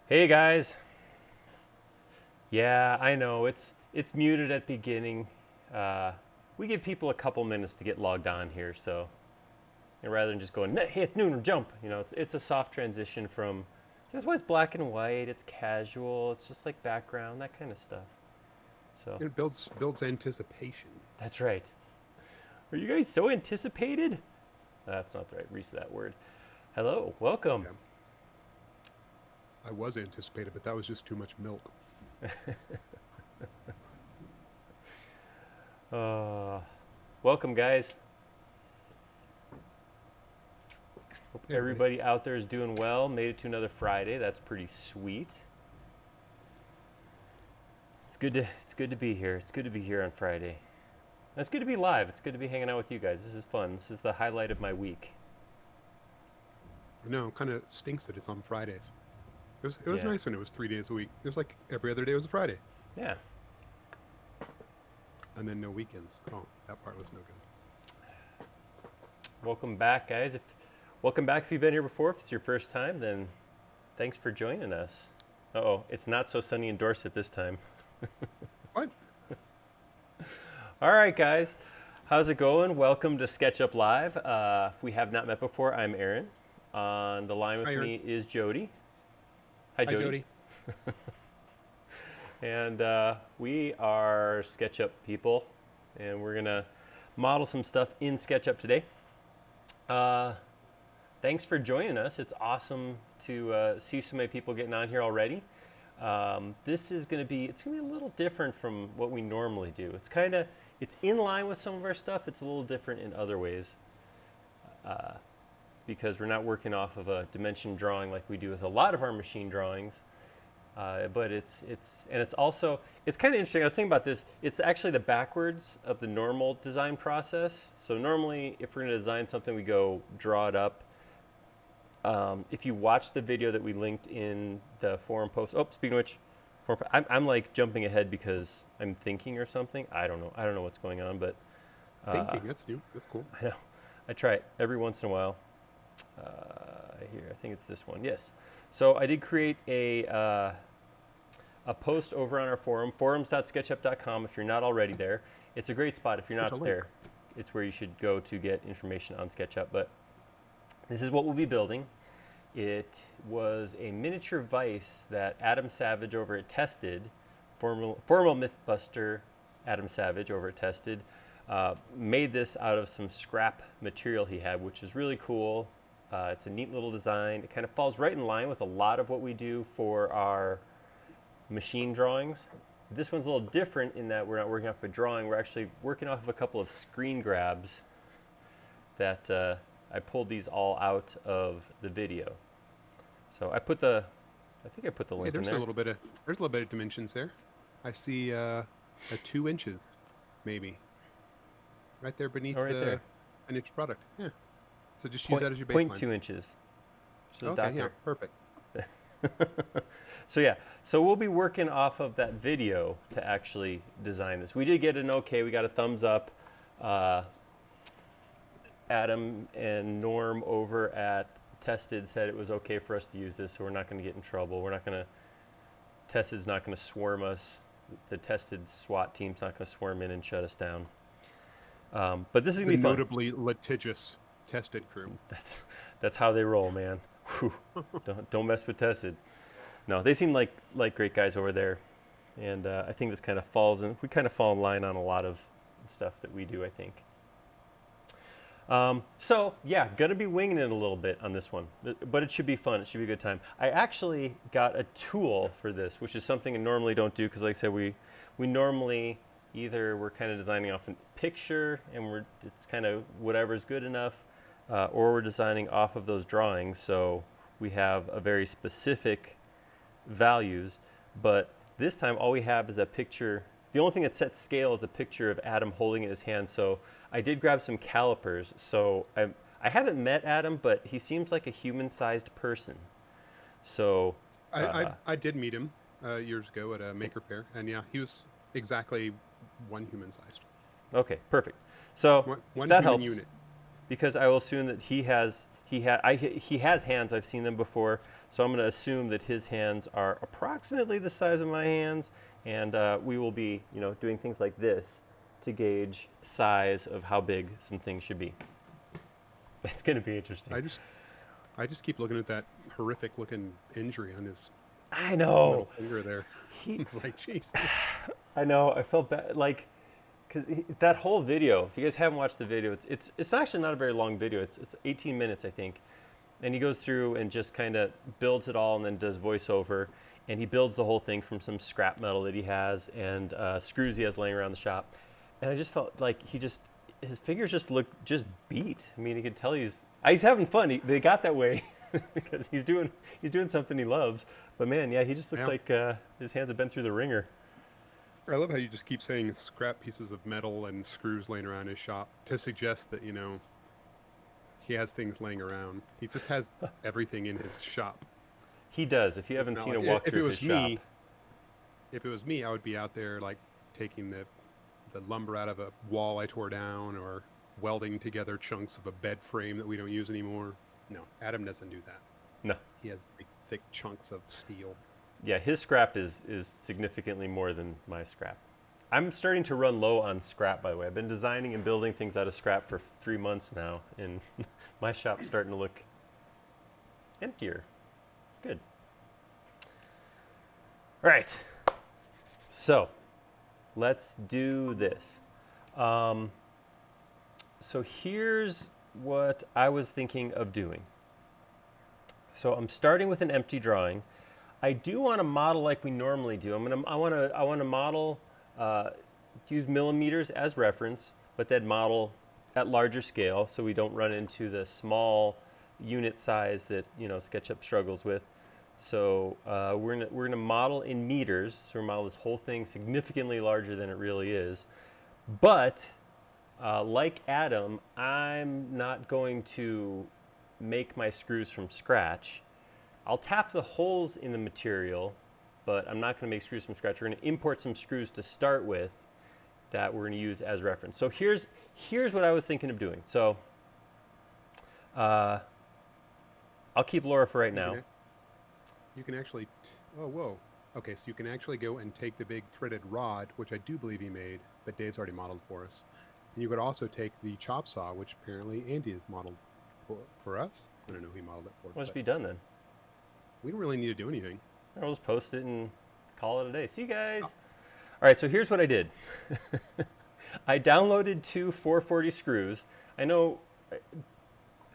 Hey guys. Yeah, I know it's muted at beginning. Uh, we give people a couple minutes to get logged on here, so rather than just going, hey, it's noon or jump, it's a soft transition from. That's why it's black and white. It's casual. It's just like background, that kind of stuff. So It builds anticipation. that's right. Are you guys so anticipated? That's not the right use of that word. Hello, welcome. Yeah, I was anticipated, but that was just too much milk. Uh, welcome, guys. Hope Hey, everybody. everybody out there is doing well. Made it to another Friday. That's pretty sweet. It's good to be here. It's good to be here on Friday. It's good to be live. It's good to be hanging out with you guys. This is fun. This is the highlight of my week. No, kind of stinks that it's on Fridays. It was Yeah. nice when it was 3 days a week. It was like every other day was a Friday, Yeah. and then no weekends. Oh, that part was no good. Welcome back, guys. Welcome back if you've been here before. If it's your first time, then thanks for joining us. Uh-oh, it's not so sunny in Dorset this time. What? All right, guys. How's it going? Welcome to SketchUp Live. If we have not met before, I'm Aaron. On the line with Hi, Aaron. me is Jody. Hi, Hi, Jody. Jody. And we are SketchUp people, and we're going to model some stuff in SketchUp today. Thanks for joining us. It's awesome to see so many people getting on here already. This is going to be a little different from what we normally do. It's in line with some of our stuff. It's a little different in other ways because we're not working off of a dimension drawing like we do with a lot of our machine drawings. But it's kind of interesting. I was thinking about this. It's actually the backwards of the normal design process. So normally, if we're going to design something, we go draw it up. If you watch the video that we linked in the forum post, speaking of which, I'm like jumping ahead because I'm thinking or something. I don't know. I don't know what's going on, but Thinking, that's new. That's cool. I know. I try it every once in a while. Here, I think it's this one. Yes. So I did create a post over on our forum, forums.sketchup.com. If you're not already there, it's a great spot. If you're There's a not link. there, it's where you should go to get information on SketchUp. But this is what we'll be building. It was a miniature vise that Adam Savage over at Tested, formal Mythbuster Adam Savage over at Tested, made this out of some scrap material he had, which is really cool. It's a neat little design. It kind of falls right in line with a lot of what we do for our machine drawings. This one's a little different in that we're not working off of a drawing. We're actually working off of a couple of screen grabs that I pulled these all out of the video. So I think I put the Hey, link in there's there. there's a little bit of dimensions there. I see a 2 inches, maybe, right there beneath Oh, right the there. finished product. Yeah. So just use that as your Point baseline. 2 inches. So the Okay. dot Yeah. there. Perfect. So yeah, so we'll be working off of that video to actually design this. We did get an okay, we got a thumbs up. Adam and Norm over at Tested said it was okay for us to use this, so we're not going to get in trouble. Tested's not going to swarm us. The Tested SWAT team's not going to swarm in and shut us down. But this is going The to be fun. notably litigious Tested crew. That's how they roll, man. Whew. Don't mess with Tested. No, they seem like great guys over there, and I think this kind of falls in. We kind of fall in line on a lot of stuff that we do, I think. So yeah, gonna be winging it a little bit on this one, but it should be fun. It should be a good time. I actually got a tool for this, which is something I normally don't do because, like I said, we normally either we're kind of designing off a picture and it's kind of whatever's good enough, or we're designing off of those drawings. So we have a very specific values, but this time all we have is a picture. The only thing that sets scale is a picture of Adam holding it in his hand. So I did grab some calipers. So I haven't met Adam, but he seems like a human-sized person. So I did meet him years ago at a maker fair, and yeah, he was exactly one human sized. okay, perfect. So One that human helps unit. because I will assume that he has he has hands. I've seen them before, so I'm going to assume that his hands are approximately the size of my hands, and we will be, doing things like this to gauge size of how big some things should be. It's going to be interesting. I just keep looking at that horrific looking injury on his I know. middle finger there. It's like, jeez. I know. I felt bad, like, because that whole video. If you guys haven't watched the video, it's actually not a very long video. It's 18 minutes, I think, and he goes through and just kind of builds it all, and then does voiceover, and he builds the whole thing from some scrap metal that he has and screws he has laying around the shop, and I just felt like his fingers just looked beat. I mean, you could tell he's having fun. They got that way because he's doing something he loves. But man, yeah, he just looks like his hands have been through the ringer. I love how you just keep saying scrap pieces of metal and screws laying around his shop to suggest that, he has things laying around. He just has everything in his shop. He does. If you haven't seen a walkthrough of his shop. If it was me, I would be out there like taking the lumber out of a wall I tore down, or welding together chunks of a bed frame that we don't use anymore. No, Adam doesn't do that. No. He has big, thick chunks of steel. Yeah, his scrap is significantly more than my scrap. I'm starting to run low on scrap, by the way. I've been designing and building things out of scrap for 3 months now, and my shop's starting to look emptier. It's good. All right. So let's do this. So here's what I was thinking of doing. So I'm starting with an empty drawing. I do want to model like we normally do. I want to model, use millimeters as reference, but then model at larger scale so we don't run into the small unit size that SketchUp struggles with. So we're gonna model in meters. So we model this whole thing significantly larger than it really is. But like Adam, I'm not going to make my screws from scratch. I'll tap the holes in the material, but I'm not going to make screws from scratch. We're going to import some screws to start with that we're going to use as reference. So here's what I was thinking of doing. So I'll keep Laura for right now. You can actually, oh, whoa. Okay, so you can actually go and take the big threaded rod, which I do believe he made, but Dave's already modeled for us. And you could also take the chop saw, which apparently Andy has modeled for us. I don't know who he modeled it for. Well, just be done then. We don't really need to do anything. I'll just post it and call it a day. See you guys. Oh. All right, so here's what I did. I downloaded 2 440 screws. I know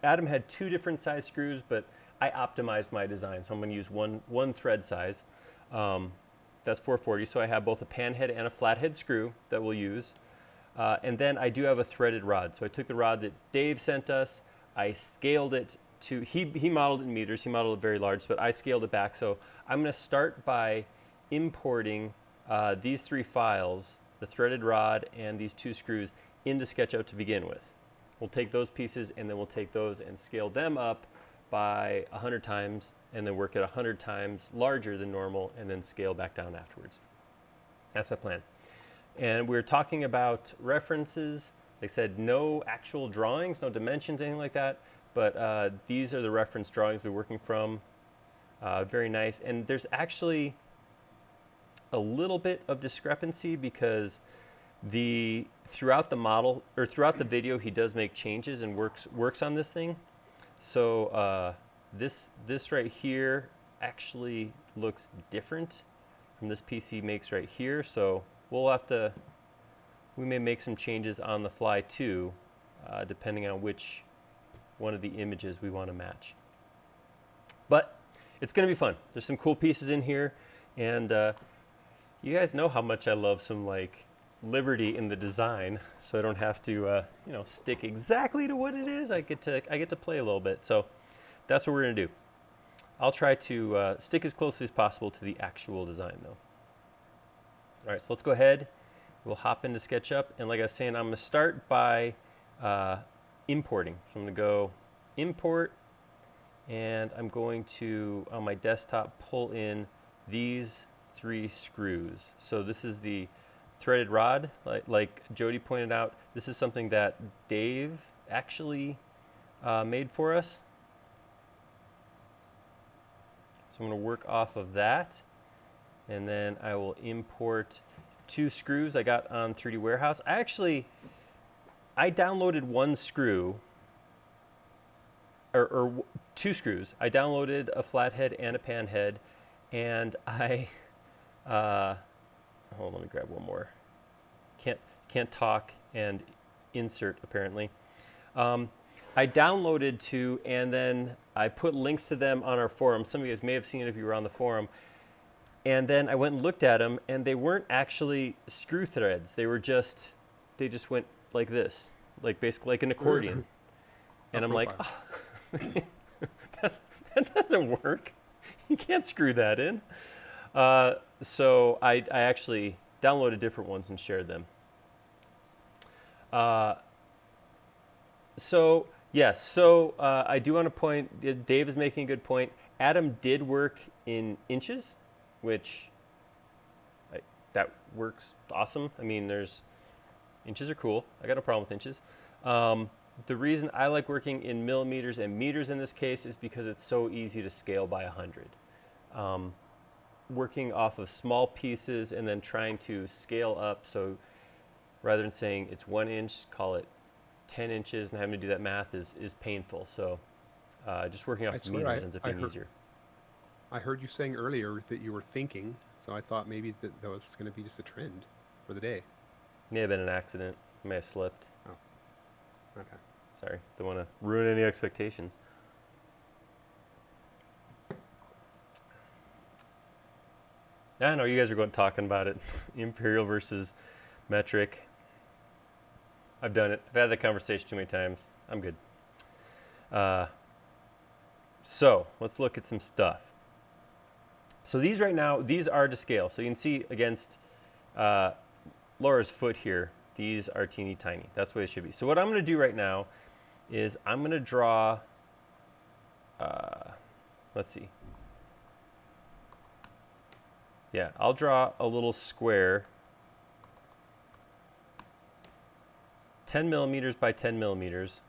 Adam had 2 different size screws, but I optimized my design, so I'm going to use one thread size. That's 440, so I have both a pan head and a flathead screw that we'll use. And then I do have a threaded rod. So I took the rod that Dave sent us, I scaled it to, he modeled it in meters, he modeled it very large, but I scaled it back. So I'm going to start by importing these 3 files, the threaded rod and these 2 screws, into SketchUp to begin with. We'll take those pieces and then we'll take those and scale them up by 100 times and then work at 100 times larger than normal and then scale back down afterwards. That's my plan. And we're talking about references. They said no actual drawings, no dimensions, anything like that, but these are the reference drawings we're working from. Very nice. And there's actually a little bit of discrepancy because throughout the model, or throughout the video, he does make changes and works on this thing. So this right here actually looks different from this piece he makes right here. So we may make some changes on the fly too, depending on which one of the images we want to match. But it's going to be fun. There's some cool pieces in here, and you guys know how much I love some like liberty in the design, so I don't have to stick exactly to what it is. I get to play a little bit. So that's what we're going to do. I'll try to stick as closely as possible to the actual design though. All right, so let's go ahead. We'll hop into SketchUp, and like I was saying, I'm going to start by importing. So I'm going to go import, and I'm going to, on my desktop, pull in these 3 screws. So this is the threaded rod, like Jody pointed out. This is something that Dave actually made for us. So I'm going to work off of that, and then I will import 2 screws I got on 3D Warehouse. I downloaded 1 screw, or 2 screws. I downloaded a flathead and a pan head, and hold on, let me grab one more. Can't talk and insert apparently. I downloaded 2, and then I put links to them on our forum. Some of you guys may have seen it if you were on the forum. And then I went and looked at them, and they weren't actually screw threads. They just went like this, like basically like an accordion. And I'm like, oh, that doesn't work. You can't screw that in. So I actually downloaded different ones and shared them. I do want to point, Dave is making a good point. Adam did work in inches, which that works awesome. I mean, inches are cool. I got no problem with inches. The reason I like working in millimeters and meters in this case is because it's so easy to scale by 100. Working off of small pieces and then trying to scale up, so rather than saying it's 1 inch, call it 10 inches and having to do that math is painful. So just working off meters ends up being easier. I heard you saying earlier that you were thinking, so I thought maybe that was going to be just a trend for the day. May have been an accident. May have slipped. Oh, okay. Sorry, don't want to ruin any expectations. I know you guys are talking about it. Imperial versus metric. I've done it. I've had that conversation too many times. I'm good. So let's look at some stuff. So these right now, these are to scale. So you can see against Laura's foot here, these are teeny tiny. That's the way it should be. So what I'm going to do right now is I'm going to draw, let's see. Yeah, I'll draw a little square, 10 millimeters by 10 millimeters,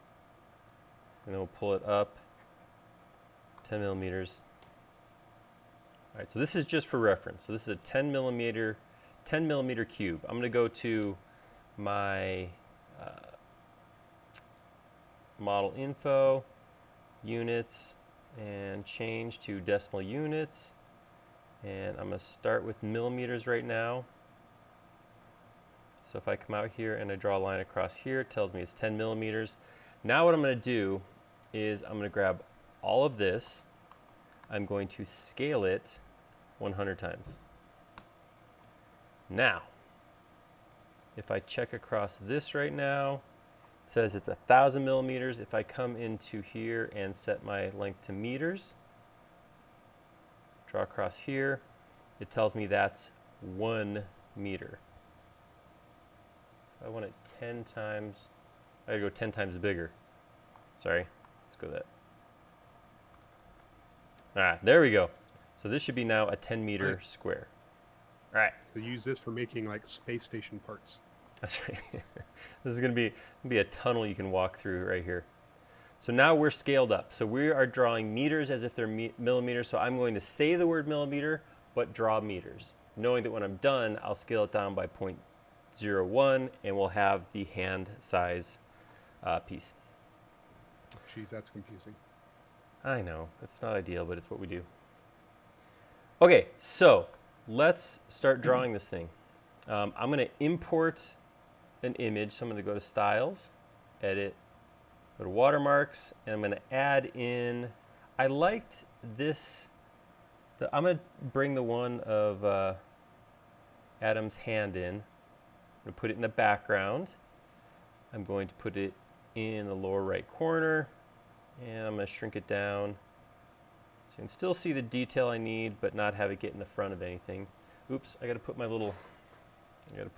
and then we'll pull it up 10 millimeters. All right, so this is just for reference. So this is a 10 millimeter cube. I'm going to go to my model info, units, and change to decimal units. And I'm going to start with millimeters right now. So if I come out here and I draw a line across here, it tells me it's 10 millimeters. Now what I'm going to do is I'm going to grab all of this. I'm going to scale it 100 times. Now, if I check across this right now, it says it's 1,000 millimeters. If I come into here and set my length to meters, draw across here, it tells me that's 1 meter. So I want it 10 times, I gotta go 10 times bigger. Sorry, let's go that. All right, there we go. So this should be now a 10 meter square. All right. So use this for making like space station parts. That's right. This is gonna be a tunnel you can walk through right here. So now we're scaled up. So we are drawing meters as if they're millimeters. So I'm going to say the word millimeter, but draw meters, knowing that when I'm done, I'll scale it down by 0.01 and we'll have the hand size piece. Geez, that's confusing. I know, it's not ideal, but it's what we do. Okay, so let's start drawing this thing. I'm gonna import an image. So I'm gonna go to Styles, Edit, go to Watermarks, and I'm gonna add in, I liked this, I'm gonna bring the one of Adam's hand in. I'm gonna put it in the background. I'm going to put it in the lower right corner, and I'm gonna shrink it down. So you can still see the detail I need, but not have it get in the front of anything. Oops, I gotta put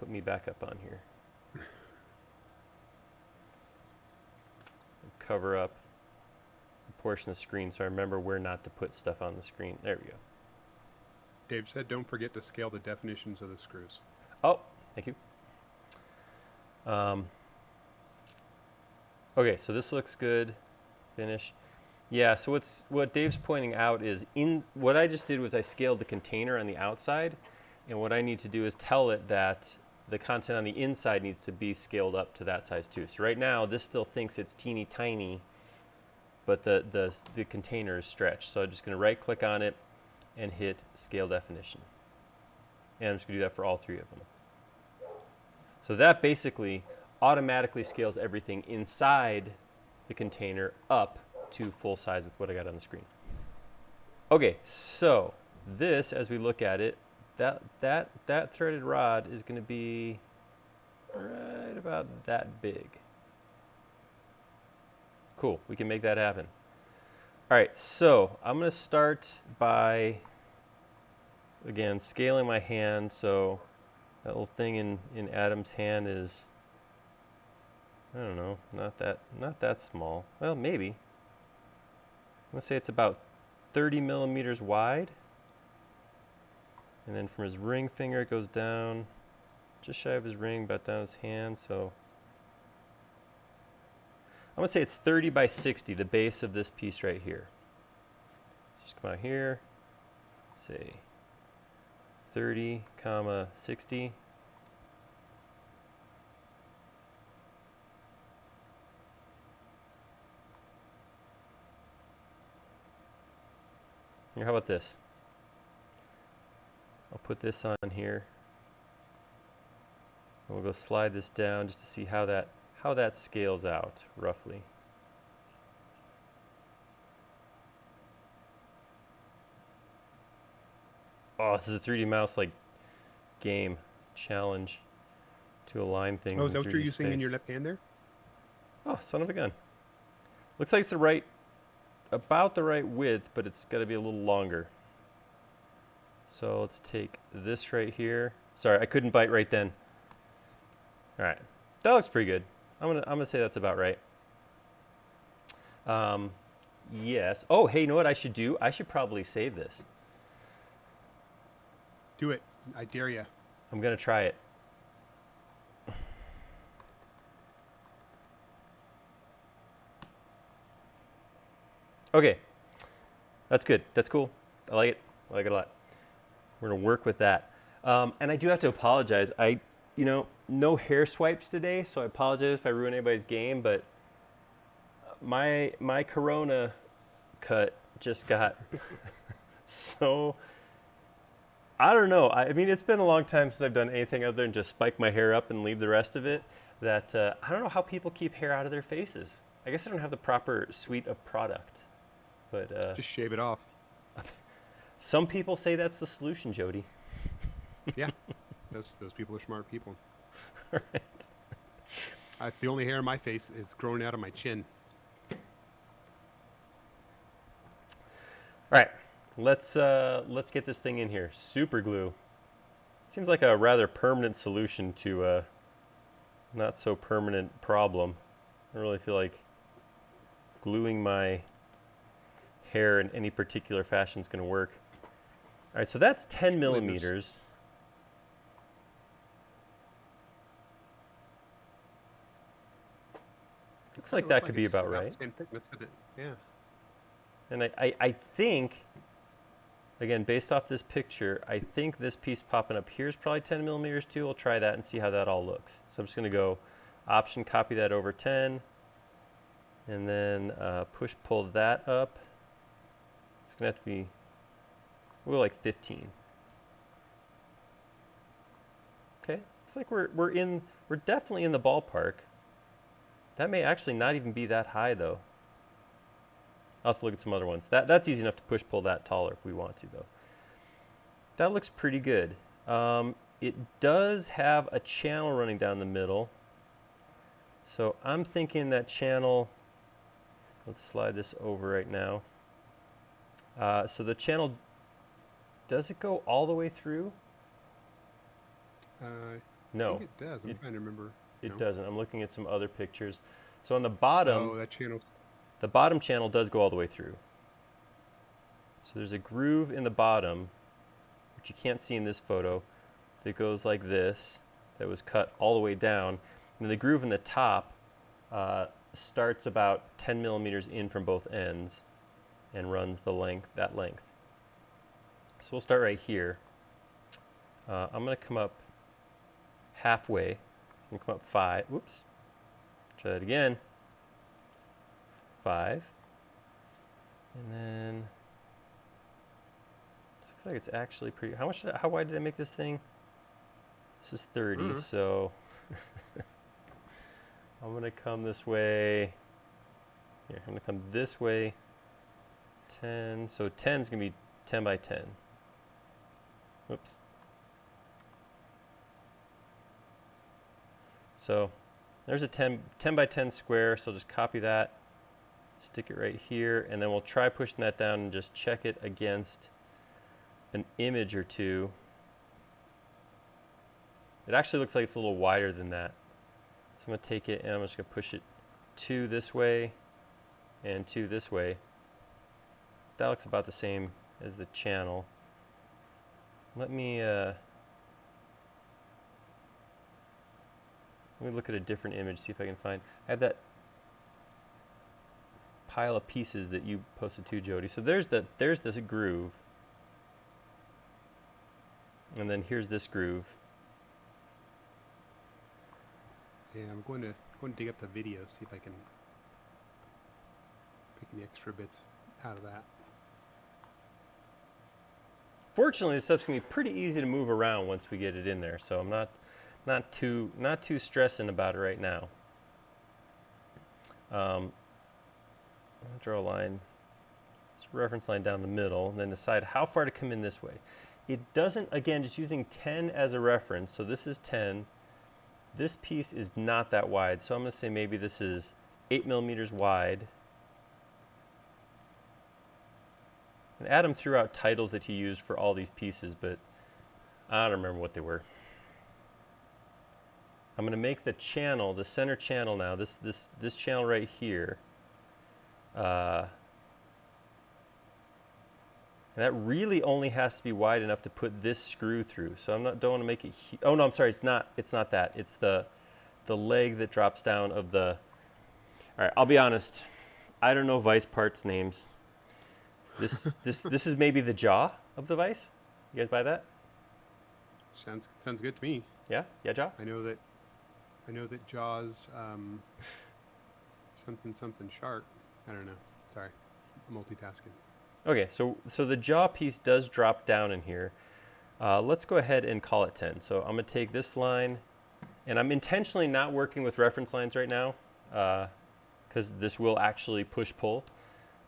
me back up on here. Cover up a portion of the screen so I remember where not to put stuff on the screen. There we go. Dave said don't forget to scale the definitions of the screws. Oh, thank you. Okay, so this looks good. Finish. Yeah, so what Dave's pointing out is what I just did was I scaled the container on the outside, and what I need to do is tell it that the content on the inside needs to be scaled up to that size too. So right now this still thinks it's teeny tiny, but the container is stretched. So I'm just going to right click on it and hit scale definition. And I'm just going to do that for all three of them. So that basically automatically scales everything inside the container up to full size with what I got on the screen. Okay, so this, as we look at it, that threaded rod is going to be right about that big. Cool, we can make that happen. All right, so I'm going to start by, again, scaling my hand. So that little thing in Adam's hand is, I don't know, not that small. Well, maybe. I'm going to say it's about 30 millimeters wide. And then from his ring finger, it goes down just shy of his ring, about down his hand. So I'm going to say it's 30 by 60, the base of this piece right here. So just come out here, say 30, 60. Here, how about this? I'll put this on here. And we'll go slide this down just to see how that scales out roughly. Oh, this is a 3D mouse like game challenge to align things. Oh, is in that what you're 3D using in space. your left hand there? Oh, son of a gun. Looks like it's about the right width, but it's got to be a little longer. So let's take this right here. Sorry, I couldn't bite right then. All right, that looks pretty good. I'm gonna say that's about right. Yes. Oh, hey, you know what I should do? I should probably save this. Do it. I dare you. I'm gonna try it. Okay, that's good. That's cool. I like it. I like it a lot. We're gonna work with that. And I do have to apologize. No hair swipes today, so I apologize if I ruin anybody's game. But my Corona cut just got so. I don't know. I mean, it's been a long time since I've done anything other than just spike my hair up and leave the rest of it. That I don't know how people keep hair out of their faces. I guess I don't have the proper suite of product. But just shave it off. Some people say that's the solution, Jody. Yeah, those people are smart people. All right. The only hair on my face is growing out of my chin. All right, let's get this thing in here. Super glue. Seems like a rather permanent solution to a not so permanent problem. I really feel like gluing my hair in any particular fashion is going to work. All right, so that's 10 millimeters. Looks like that could be about right. Same thickness, isn't it? Yeah. And I think, again, based off this picture, I think this piece popping up here is probably 10 millimeters too. We'll try that and see how that all looks. So I'm just going to go Option, copy that over 10, and then push, pull that up. It's going to have to be, we'll go like 15. Okay, looks like we're definitely in the ballpark. That may actually not even be that high though. I'll have to look at some other ones. That's easy enough to push pull that taller if we want to though. That looks pretty good. It does have a channel running down the middle. So I'm thinking that channel, let's slide this over right now. So the channel, does it go all the way through? No. I think it does. I'm trying to remember. It doesn't. I'm looking at some other pictures. So on the bottom, that channel. The bottom channel does go all the way through. So there's a groove in the bottom, which you can't see in this photo, that goes like this, that was cut all the way down. And the groove in the top starts about 10 millimeters in from both ends and runs the length, that length. So we'll start right here. I'm going to come up halfway. I'm going to come up 5. Whoops. Try that again. 5. And then looks like it's actually pretty. How wide did I make this thing? This is 30, so I'm going to come this way. Here, I'm going to come this way. 10. So 10 is going to be 10 by 10. Oops. So there's a 10 by 10 square, so just copy that, stick it right here, and then we'll try pushing that down and just check it against an image or two. It actually looks like it's a little wider than that. So I'm going to take it and I'm just going to push it 2 this way and 2 this way. That looks about the same as the channel. Let me look at a different image, see if I can find. I have that pile of pieces that you posted too, Jody. So there's this groove, and then here's this groove. Yeah, I'm going to dig up the video, see if I can pick any extra bits out of that. Fortunately, this stuff's gonna be pretty easy to move around once we get it in there, so I'm not too stressing about it right now. I'll draw a line, just a reference line down the middle, and then decide how far to come in this way. It doesn't, again, just using 10 as a reference, so this is 10. This piece is not that wide, so I'm going to say maybe this is 8 millimeters wide. And Adam threw out titles that he used for all these pieces, but I don't remember what they were. I'm going to make the channel, the center channel now, this channel right here. And that really only has to be wide enough to put this screw through. So don't want to make it. Oh no, I'm sorry. It's not that. It's the leg that drops down of the. All right. I'll be honest. I don't know Vise parts names. This is maybe the jaw of the Vise. You guys buy that? Sounds good to me. Yeah. Yeah, jaw. I know that Jaws something shark. I don't know. Sorry, I'm multitasking. Okay, so the jaw piece does drop down in here. Let's go ahead and call it 10. So I'm going to take this line, and I'm intentionally not working with reference lines right now because this will actually push-pull.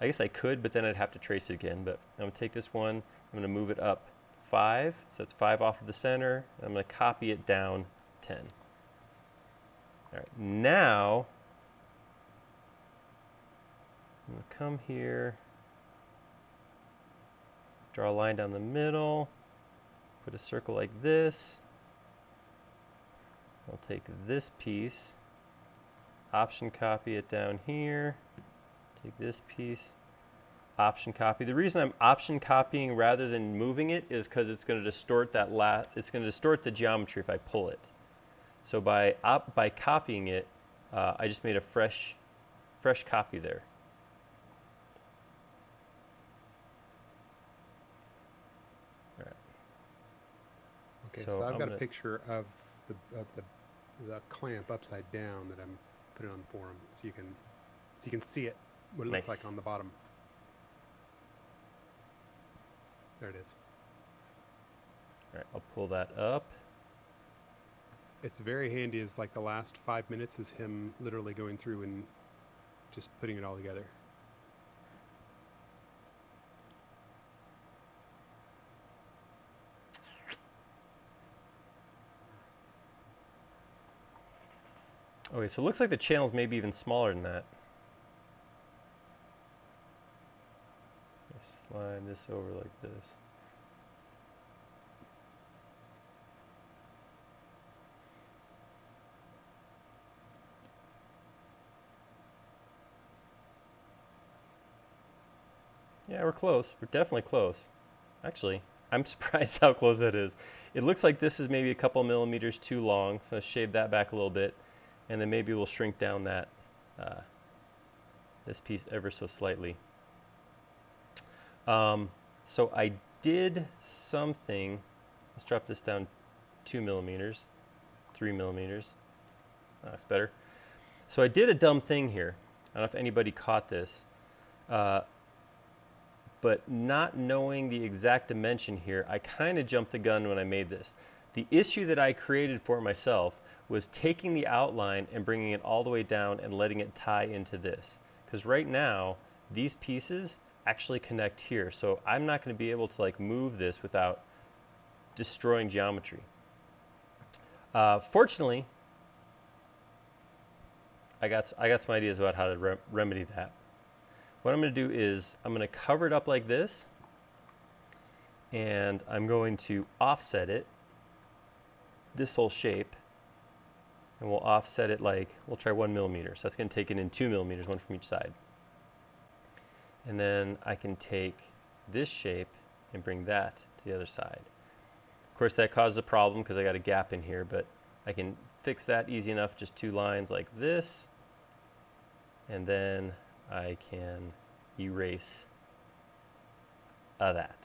I guess I could, but then I'd have to trace it again. But I'm going to take this one, I'm going to move it up 5, so that's 5 off of the center. I'm going to copy it down 10. All right, now I'm going to come here. Draw a line down the middle, put a circle like this. I'll take this piece, option copy it down here, take this piece, option copy. The reason I'm option copying rather than moving it is because it's going to distort it's going to distort the geometry if I pull it. So by copying it, I just made a fresh copy there. Okay, so I've got a picture of the clamp upside down that I'm putting on the forum, so you can see it, what it looks like on the bottom. There it is. All right, I'll pull that up. It's very handy. As like the last 5 minutes is him literally going through and just putting it all together. Okay, so it looks like the channel's maybe even smaller than that. Slide this over like this. Yeah, we're close. We're definitely close. Actually, I'm surprised how close that is. It looks like this is maybe a couple millimeters too long, so shave that back a little bit. And then maybe we'll shrink down that this piece ever so slightly. So I did something. Let's drop this down 2 millimeters, 3 millimeters. That's better. So I did a dumb thing here. I don't know if anybody caught this, but not knowing the exact dimension here, I kind of jumped the gun when I made this. The issue that I created for myself was taking the outline and bringing it all the way down and letting it tie into this. Because right now, these pieces actually connect here. So I'm not going to be able to like move this without destroying geometry. Fortunately, I got some ideas about how to remedy that. What I'm going to do is I'm going to cover it up like this, and I'm going to offset it, this whole shape, and we'll offset it like, we'll try 1 millimeter. So that's going to take it in 2 millimeters, one from each side. And then I can take this shape and bring that to the other side. Of course, that causes a problem because I got a gap in here, but I can fix that easy enough, just 2 lines like this, and then I can erase that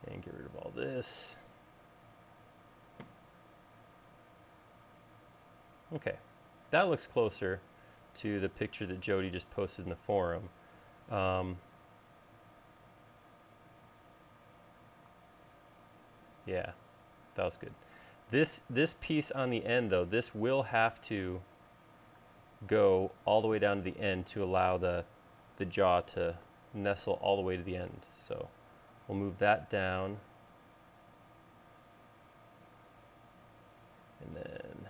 and get rid of all this. Okay, that looks closer to the picture that Jody just posted in the forum. Yeah, that was good. This piece on the end though, this will have to go all the way down to the end to allow the jaw to nestle all the way to the end. So we'll move that down, and then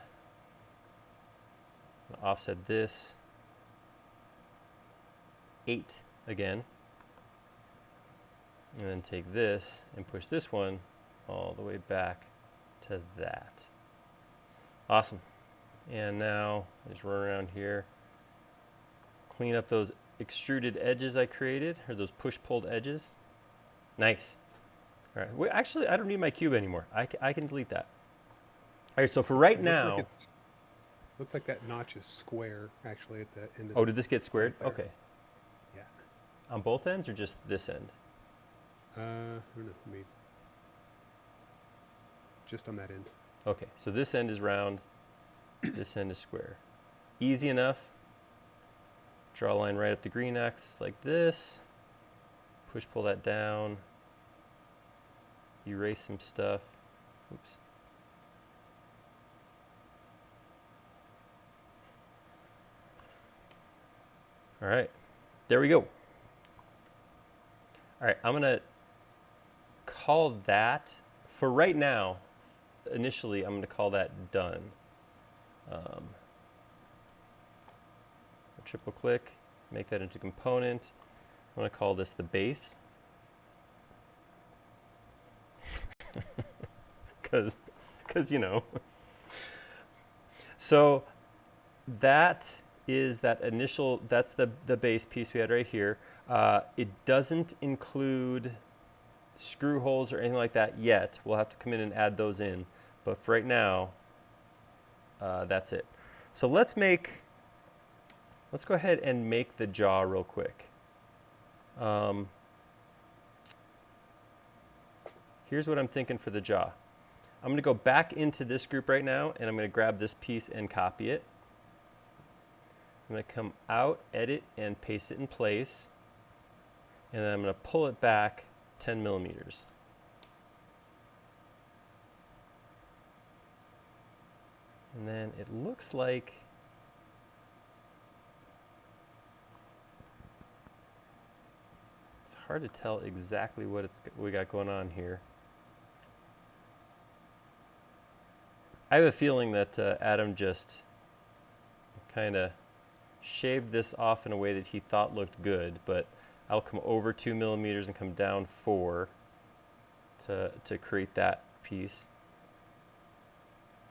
offset this 8 again, and then take this and push this one all the way back to that. Awesome. And now just run around here, clean up those extruded edges I created, or those push-pulled edges. Nice. All right. Well, actually, I don't need my cube anymore. I can delete that. All right. So for right now, looks like that notch is square actually at the end of oh, did this get squared? right Okay. Yeah. On both ends or just this end? I don't know. Maybe just on that end. Okay. So this end is round. This end is square. Easy enough. Draw a line right up the green axis like this. Push, pull that down. Erase some stuff. Oops. All right, there we go. All right, I'm gonna call that, for right now, initially I'm gonna call that done. Triple click, make that into component. I'm gonna call this the base. Cause you know. So that is that initial, that's the base piece we had right here. It doesn't include screw holes or anything like that yet. We'll have to come in and add those in. But for right now, that's it. So let's go ahead and make the jaw real quick. Here's what I'm thinking for the jaw. I'm going to go back into this group right now, and I'm going to grab this piece and copy it. I'm going to come out, edit, and paste it in place. And then I'm going to pull it back 10 millimeters. And then it looks like it's hard to tell exactly what we got going on here. I have a feeling that Adam just kind of shaved this off in a way that he thought looked good, but I'll come over 2 millimeters and come down 4 to create that piece.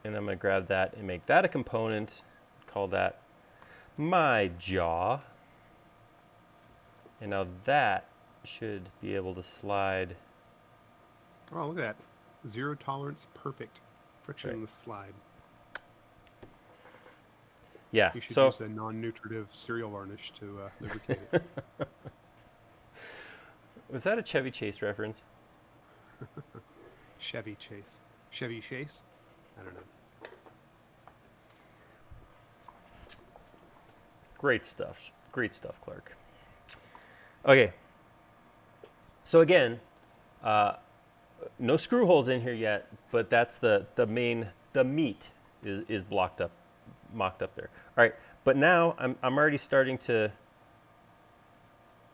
And I'm going to grab that and make that a component, call that my jaw. And now that should be able to slide. Oh, look at that. Zero tolerance, perfect. Frictionless slide. Yeah. You should so use a non-nutritive cereal varnish to lubricate it. Was that a Chevy Chase reference? Chevy Chase. Chevy Chase? I don't know. Great stuff. Great stuff, Clark. Okay. So again, no screw holes in here yet, but that's the meat is mocked up there. All right, but now I'm already starting to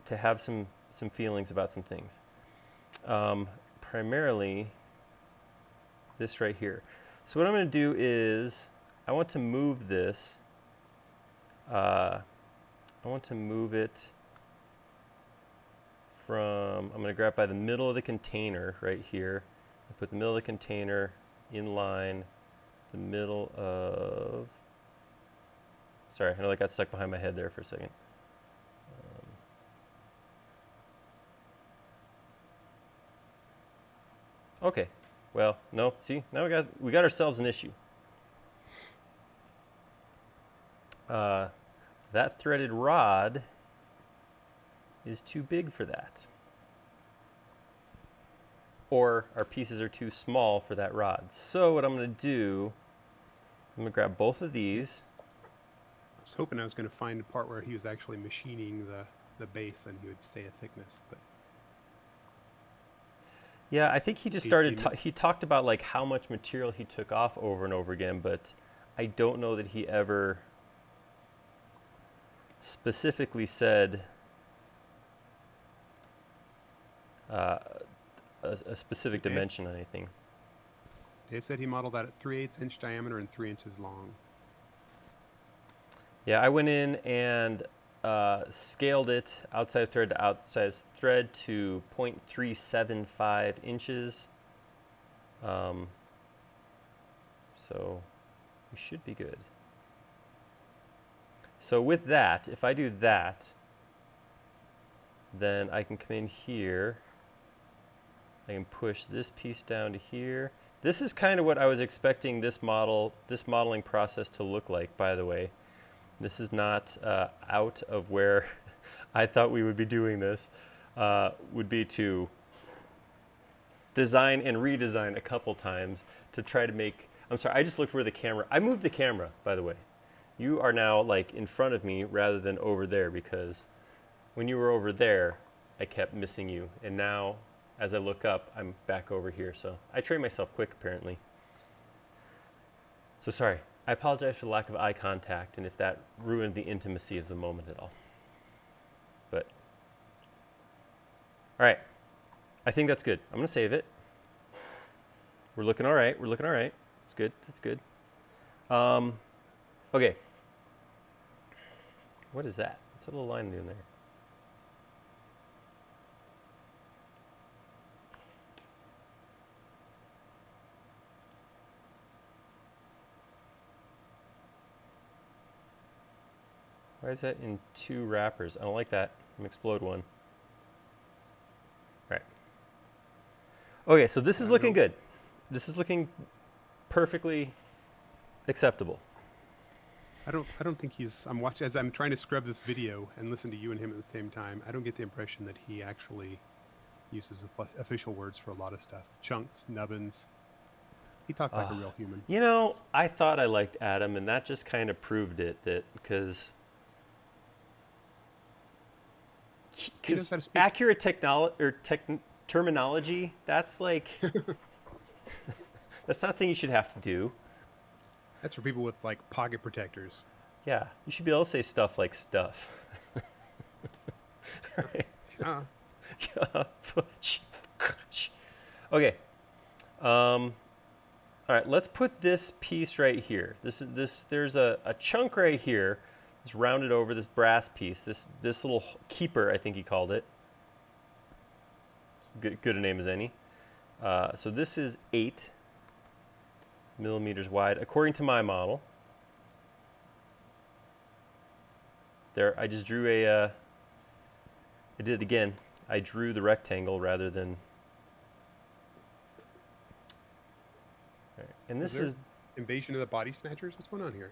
have some feelings about some things. Primarily this right here. So what I'm going to do is I want to move this. I want to move it from, I'm going to grab by the middle of the container right here. I put the middle of the container in line, the middle of, sorry, I know that got stuck behind my head there for a second. Okay, well, no, see, now we got ourselves an issue. That threaded rod is too big for that. Or our pieces are too small for that rod. So what I'm going to do, I'm going to grab both of these. I was hoping I was going to find a part where he was actually machining the base and he would say a thickness, but yeah, I think he just started, he talked about like how much material he took off over and over again, but I don't know that he ever specifically said a specific dimension on anything. Dave said he modeled that at 3/8 inch diameter and 3 inches long. Yeah, I went in and scaled it outside thread to outside thread to 0.375 inches. So we should be good. So with that, if I do that, then I can come in here. I can push this piece down to here. This is kind of what I was expecting this modeling process to look like, by the way. This is not out of where I thought we would be doing this. Would be to design and redesign a couple times to try to make, I'm sorry, I just looked where the camera, I moved the camera, by the way. You are now like in front of me rather than over there, because when you were over there, I kept missing you. And now, as I look up, I'm back over here. So I train myself quick, apparently. So sorry. I apologize for the lack of eye contact and if that ruined the intimacy of the moment at all. But, all right. I think that's good. I'm going to save it. We're looking all right. We're looking all right. It's good. That's good. Okay. What is that? What's a little line doing there? Why is that in 2 wrappers? I don't like that. I'm gonna explode one. Right. Okay, so this is looking good. This is looking perfectly acceptable. I don't think he's, I'm watching, as I'm trying to scrub this video and listen to you and him at the same time, I don't get the impression that he actually uses official words for a lot of stuff. Chunks, nubbins. He talks like a real human. You know, I thought I liked Adam, and that just kind of proved it, that because accurate terminology, that's like, that's not a thing you should have to do. That's for people with like pocket protectors. Yeah, you should be able to say stuff like stuff. Right? Yeah. Okay. All right, let's put this piece right here. There's a chunk right here. It's rounded over, this brass piece, this little keeper, I think he called it. Good a name as any. So this is 8 millimeters wide, according to my model. There, I just drew I did it again. I drew the rectangle rather than. Right. And this is Invasion of the Body Snatchers. What's going on here?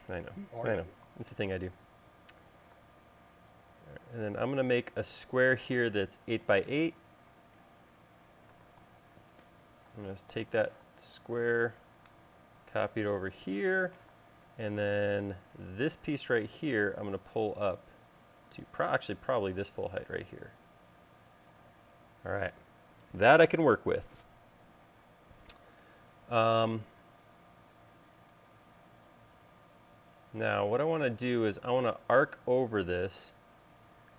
I know. It's the thing I do. Right. And then I'm going to make a square here that's 8 by 8. I'm going to take that square, copy it over here, and then this piece right here I'm going to pull up to actually probably this full height right here. All right, that I can work with. Now what I want to do is I want to arc over this.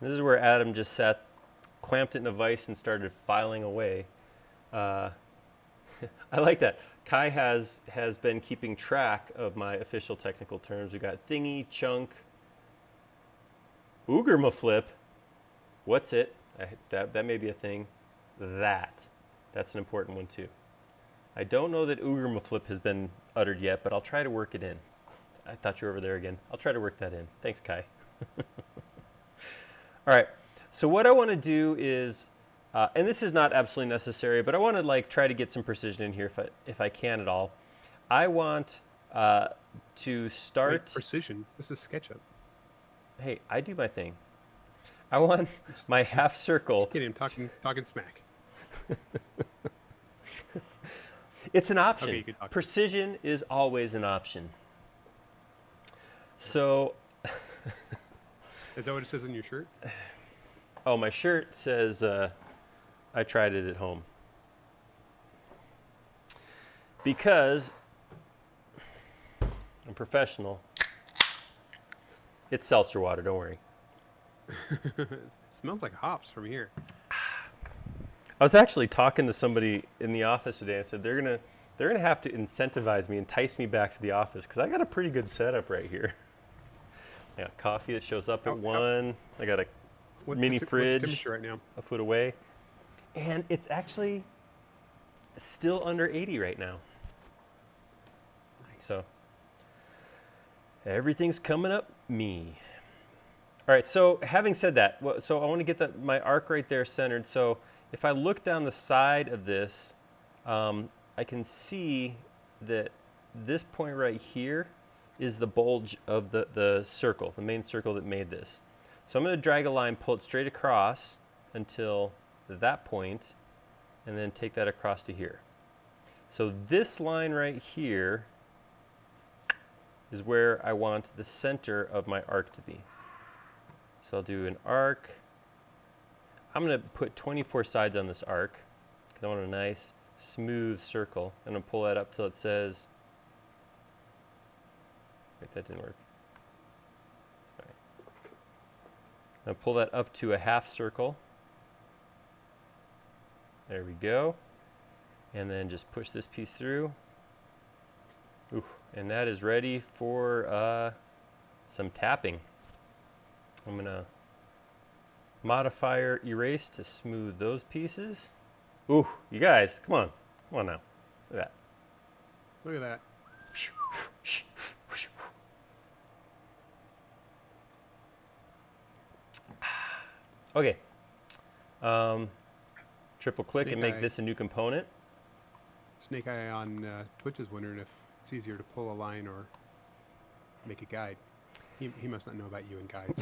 This is where Adam just sat, clamped it in a vise and started filing away. I like that. Kai has been keeping track of my official technical terms. We got thingy, chunk, flip. What's it? That may be a thing. That's an important one too. I don't know that flip has been uttered yet, but I'll try to work it in. I thought you were over there again. I'll try to work that in. Thanks, Kai. All right. So what I want to do is, and this is not absolutely necessary, but I want to like try to get some precision in here if I can at all. I want to start. Wait, precision. This is SketchUp. Hey, I do my thing. I want my half circle. Just kidding. I'm talking smack. It's an option. Okay, Precision is always an option. So. Is that what it says on your shirt? Oh, my shirt says I tried it at home. Because I'm professional. It's seltzer water, don't worry. It smells like hops from here. I was actually talking to somebody in the office today and said they're gonna have to incentivize me, entice me back to the office because I got a pretty good setup right here. I got coffee that shows up at 1. I got a mini fridge what's temperature right now? a foot away. And it's actually still under 80 right now. Nice. So everything's coming up me. All right, so having said that, so I want to get my arc right there centered. So if I look down the side of this, I can see that this point right here is the bulge of the circle, the main circle that made this. So I'm going to drag a line, pull it straight across until that point, and then take that across to here. So this line right here is where I want the center of my arc to be. So I'll do an arc. I'm going to put 24 sides on this arc because I want a nice smooth circle. I'm going to pull that up till it says, wait, that didn't work. All right. I'll pull that up to a half circle. There we go. And then just push this piece through. Ooh, and that is ready for some tapping. I'm going to modifier erase to smooth those pieces. Ooh, you guys, come on. Come on now. Look at that. Look at that. Okay. Triple click Snake and make eye. this a new component. Snake Eye on Twitch is wondering if it's easier to pull a line or make a guide. He must not know about you and guides.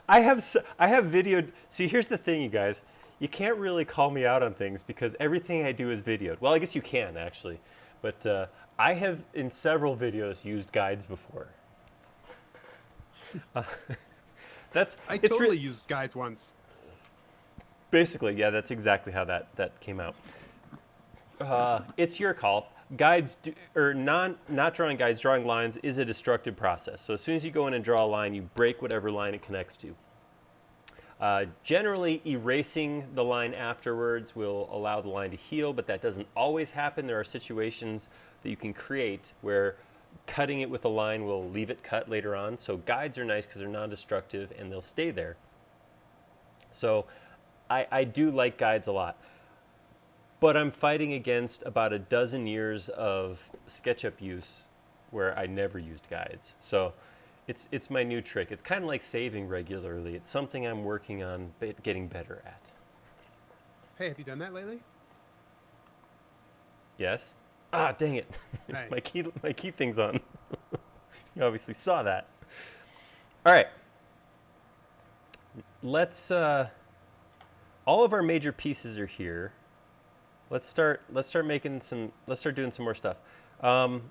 I have videoed. See, here's the thing, you guys. You can't really call me out on things because everything I do is videoed. Well, I guess you can actually, but I have in several videos used guides before. I totally used guides once. Basically, yeah, that's exactly how that came out. It's your call. Guides not drawing guides, drawing lines is a destructive process. So as soon as you go in and draw a line, you break whatever line it connects to. Generally, erasing the line afterwards will allow the line to heal, but that doesn't always happen. There are situations that you can create where cutting it with a line will leave it cut later on. So guides are nice because they're non-destructive and they'll stay there. So I do like guides a lot. But I'm fighting against about a dozen years of SketchUp use where I never used guides. So it's my new trick. It's kind of like saving regularly. It's something I'm working on getting better at. Hey, have you done that lately? Yes? Ah, dang it. Nice. my key thing's on. You obviously saw that. All right. let's all of our major pieces are here. Let's start making some. Let's start doing some more stuff. Um,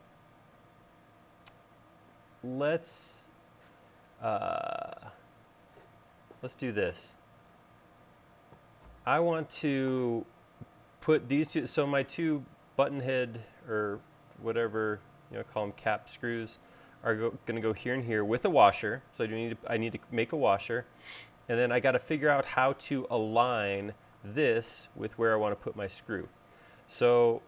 let's uh, let's do this. I want to put these two. So my two button head or whatever call them cap screws are going to go here and here with a washer. So I need to make a washer, and then I got to figure out how to align this with where I want to put my screw. So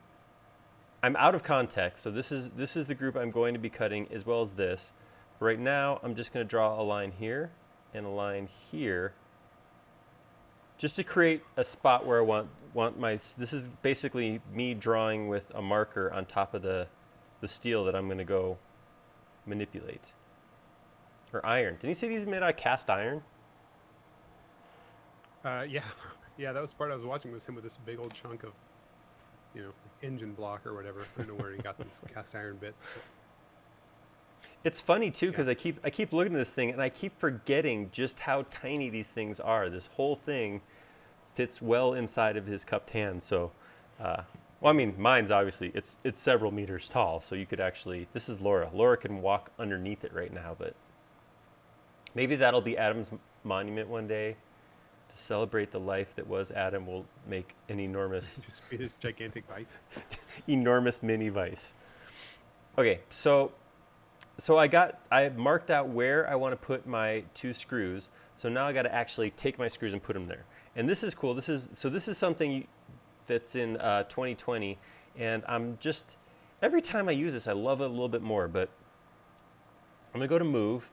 I'm out of context. So this is the group I'm going to be cutting as well as this. Right now I'm just going to draw a line here and a line here, just to create a spot where I want my. This is basically me drawing with a marker on top of the steel that I'm going to go manipulate. Or iron. Didn't you say these are made out of cast iron? Yeah, yeah. That was part I was watching, was him with this big old chunk of, engine block or whatever. I don't know where he got these cast iron bits. But It's funny too, because I keep looking at this thing and I keep forgetting just how tiny these things are. This whole thing fits well inside of his cupped hand. So, well, I mean, mine's obviously it's several meters tall. So you could actually. This is Laura. Laura can walk underneath it right now, but maybe that'll be Adam's monument one day. To celebrate the life that was Adam, we'll make an enormous, just be this gigantic vise. enormous mini vise. Okay, so I marked out where I want to put my two screws. So now I got to actually take my screws and put them there. And this is cool. This is something that's in 2020, and I'm just every time I use this, I love it a little bit more. But I'm gonna go to move,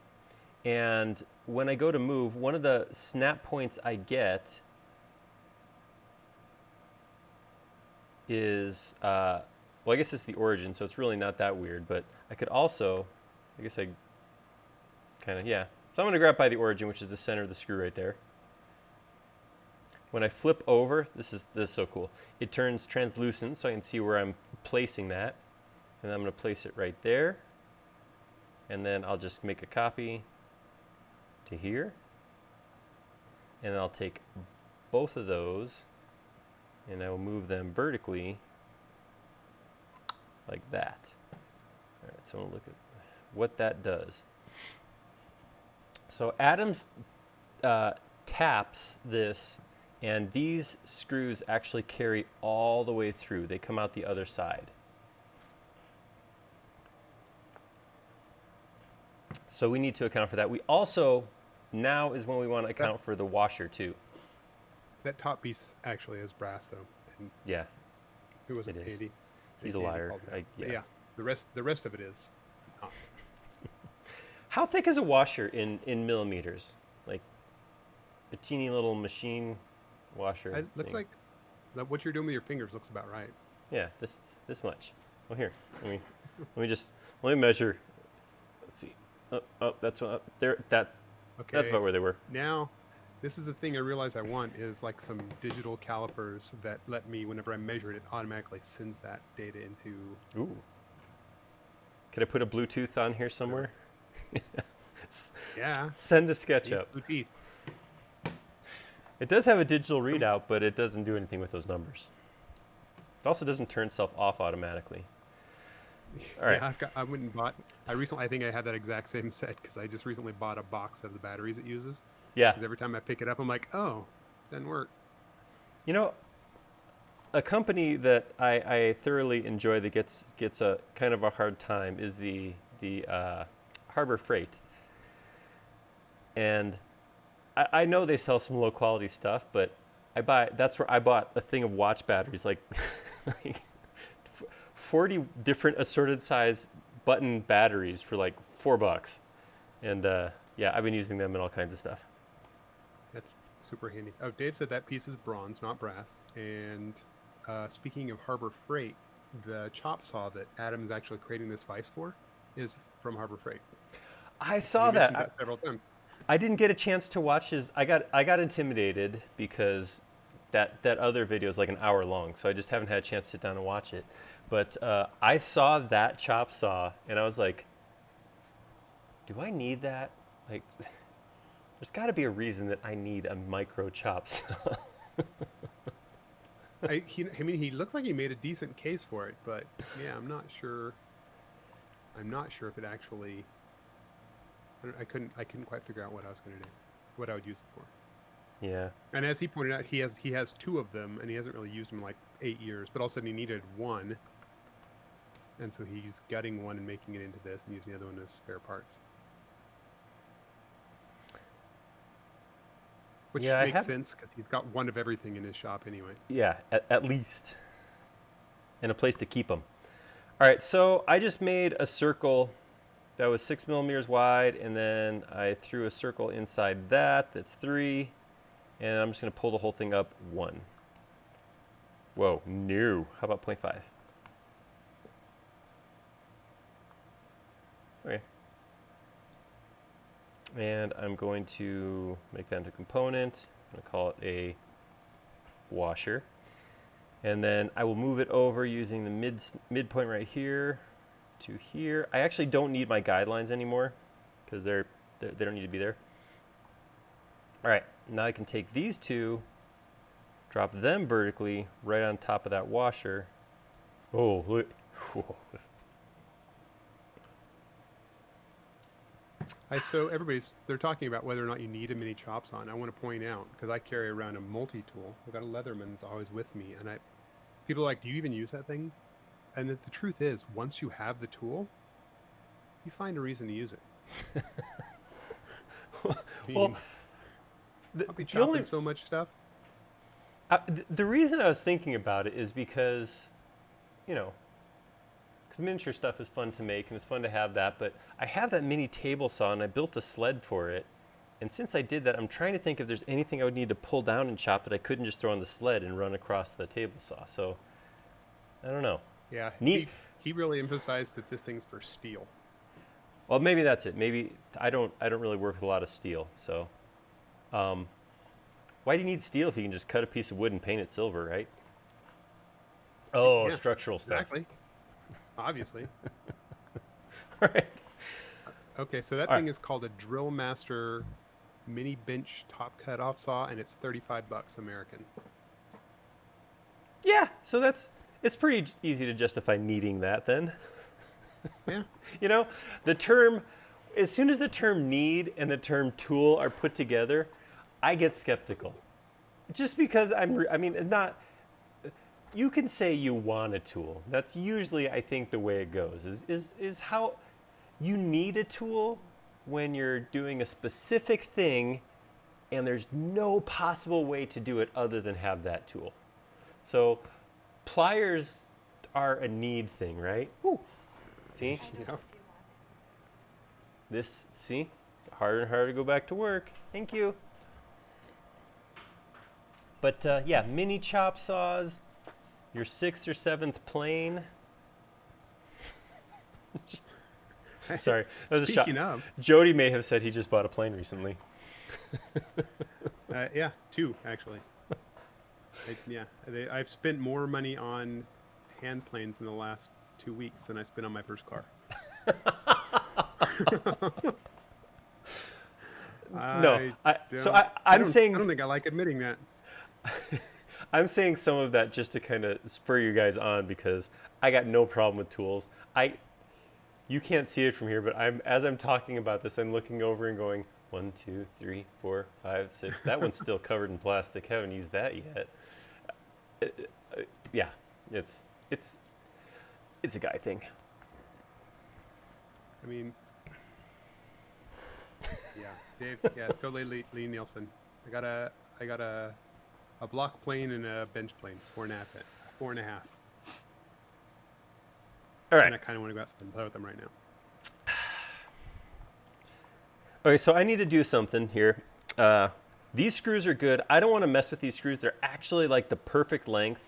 and when I go to move, one of the snap points I get is well, I guess it's the origin, so it's really not that weird. But I could also, I guess I kind of, yeah. So I'm going to grab by the origin, which is the center of the screw right there. When I flip over, this is so cool. It turns translucent, so I can see where I'm placing that. And I'm going to place it right there. And then I'll just make a copy to here. And I'll take both of those and I will move them vertically like that. All right, so we'll look at what that does. So Adams taps this, and these screws actually carry all the way through. They come out the other side. So we need to account for that. We also, now is when we want to account for the washer too. That top piece actually is brass, though. And Yeah, who wasn't it is. Andy? He's a Andy liar. called it out. Yeah. But yeah, the rest of it is not. How thick is a washer in millimeters? Like a teeny little machine washer. It looks thing. like what you're doing with your fingers looks about right. Yeah, this much. Well, here, let me measure. Let's see. Oh, that's what there. That's Okay. about where they were. Now, this is the thing I realize I want is like some digital calipers that let me, whenever I measure it, it automatically sends that data into. Ooh. Could I put a Bluetooth on here somewhere? Yeah. Send to SketchUp. Blue teeth. It does have a digital readout, but it doesn't do anything with those numbers. It also doesn't turn itself off automatically. All right. Yeah, I went and bought. I think I had that exact same set because I just recently bought a box of the batteries it uses. Yeah. Because every time I pick it up, I'm like, oh, doesn't work. You know, a company that I thoroughly enjoy that gets a kind of a hard time is the Harbor Freight. And I know they sell some low quality stuff, but that's where I bought a thing of watch batteries, like 40 different assorted size button batteries for like $4. And yeah, I've been using them in all kinds of stuff. That's super handy. Oh, Dave said that piece is bronze, not brass. And speaking of Harbor Freight, the chop saw that Adam is actually creating this vise for is from Harbor Freight. I saw He mentions that. several times. I didn't get a chance to watch his. I got intimidated because that other video is like an hour long, so I just haven't had a chance to sit down and watch it. But I saw that chop saw, and I was like, "Do I need that?" Like, There's got to be a reason that I need a micro chop saw. I mean, he looks like he made a decent case for it, but yeah, I'm not sure. I'm not sure if it actually. I couldn't quite figure out what I was going to do, what I would use it for. Yeah. And as he pointed out, he has 2 of them, and he hasn't really used them in like 8 years. But all of a sudden, he needed 1, and so he's gutting 1 and making it into this, and using the other one as spare parts. Which makes sense because he's got 1 of everything in his shop anyway. Yeah, at least. And a place to keep them. All right, so I just made a circle that was 6 millimeters wide, and then I threw a circle inside that's 3, and I'm just going to pull the whole thing up 1. Whoa, no. How about 0.5? Okay. And I'm going to make that into a component. I'm going to call it a washer. And then I will move it over using the midpoint right here to here. I actually don't need my guidelines anymore because they don't need to be there. All right, now I can take these 2, drop them vertically right on top of that washer. Oh, look. Whoa. So they're talking about whether or not you need a mini chop saw, and I want to point out, because I carry around a multi-tool. I've got a Leatherman that's always with me, and people are like, do you even use that thing? And the truth is, once you have the tool, you find a reason to use it. Well, I'll be chopping so much stuff. The reason I was thinking about it is because, because miniature stuff is fun to make and it's fun to have that, but I have that mini table saw and I built a sled for it. And since I did that, I'm trying to think if there's anything I would need to pull down and chop that I couldn't just throw on the sled and run across the table saw. So, I don't know. Yeah, he really emphasized that this thing's for steel. Well, maybe that's it. Maybe I don't really work with a lot of steel. So, why do you need steel if you can just cut a piece of wood and paint it silver, right? Oh, yeah, structural stuff. Exactly. Obviously. All right. Okay, so that thing is called a Drill Master Mini Bench Top Cut Off Saw, and it's $35 American. Yeah, so it's pretty easy to justify needing that then. Yeah. The term, as soon as the term need and the term tool are put together, I get skeptical. Just because you can say you want a tool. That's usually, I think, the way it goes, is how you need a tool when you're doing a specific thing and there's no possible way to do it other than have that tool. So pliers are a need thing, right? Ooh. See? Yeah. See? Harder and harder to go back to work. Thank you. But yeah, mini chop saws, your 6th or 7th plane. Sorry, that was Speaking a shot. of, Jody may have said he just bought a plane recently. Yeah, 2 actually. I've spent more money on hand planes in the last 2 weeks than I spent on my first car. No, I don't think I like admitting that. I'm saying some of that just to kind of spur you guys on because I got no problem with tools. You can't see it from here, but as I'm talking about this, I'm looking over and going 1, 2, 3, 4, 5, 6. That one's still covered in plastic. Haven't used that yet. Yeah, it's a guy thing. I mean, yeah, Dave. Yeah, totally Lee Nielsen. I got a block plane and a bench plane, 4.5. All right. And I kind of want to go out and play with them right now. Okay, so I need to do something here. These screws are good. I don't want to mess with these screws. They're actually like the perfect length.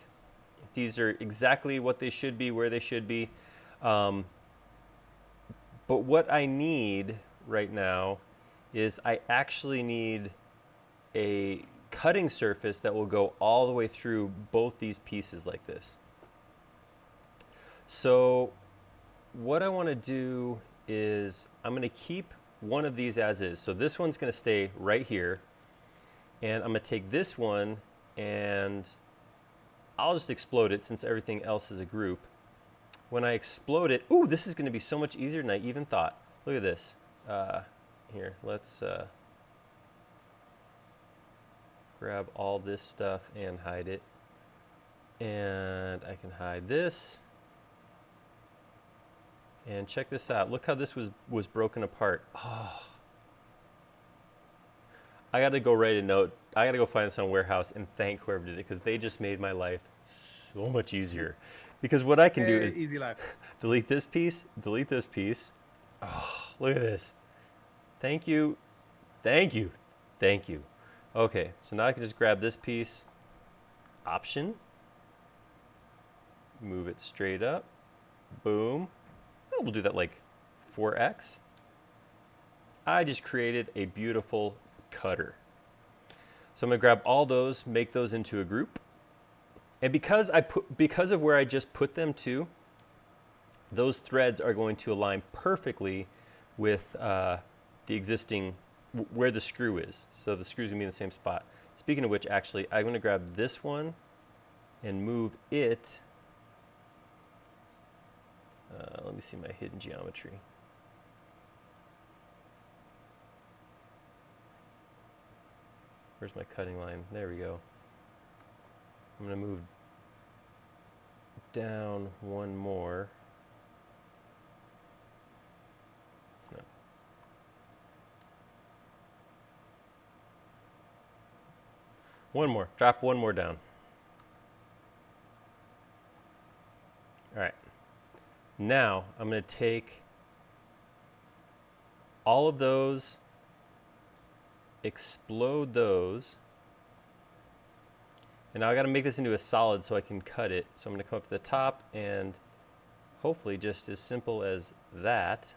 These are exactly what they should be, where they should be. But what I need right now is I actually need a cutting surface that will go all the way through both these pieces like this. So what I want to do is I'm going to keep one of these as is. So this one's going to stay right here. And I'm going to take this one and I'll just explode it since everything else is a group. When I explode it, ooh, this is going to be so much easier than I even thought. Look at this. Here, let's grab all this stuff and hide it. And I can hide this. And check this out. Look how this was broken apart. Oh. I got to go write a note. I got to go find this on Warehouse and thank whoever did it because they just made my life so much easier. Because what I can do is easy life. delete this piece, delete this piece. Oh, look at this. Thank you. Thank you. Thank you. Okay, so now I can just grab this piece, Option, move it straight up, boom. Oh, we'll do that like 4x. I just created a beautiful cutter. So I'm gonna grab all those, make those into a group. And because of where I just put them to, those threads are going to align perfectly with the existing, where the screw is. So the screw's gonna be in the same spot. Speaking of which, actually, I'm gonna grab this one and move it. Let me see my hidden geometry. Where's my cutting line? There we go. I'm gonna move down one more. No. One more, drop one more down. All right. Now I'm going to take all of those, explode those, and now I got to make this into a solid so I can cut it. So I'm going to come up to the top and hopefully just as simple as that.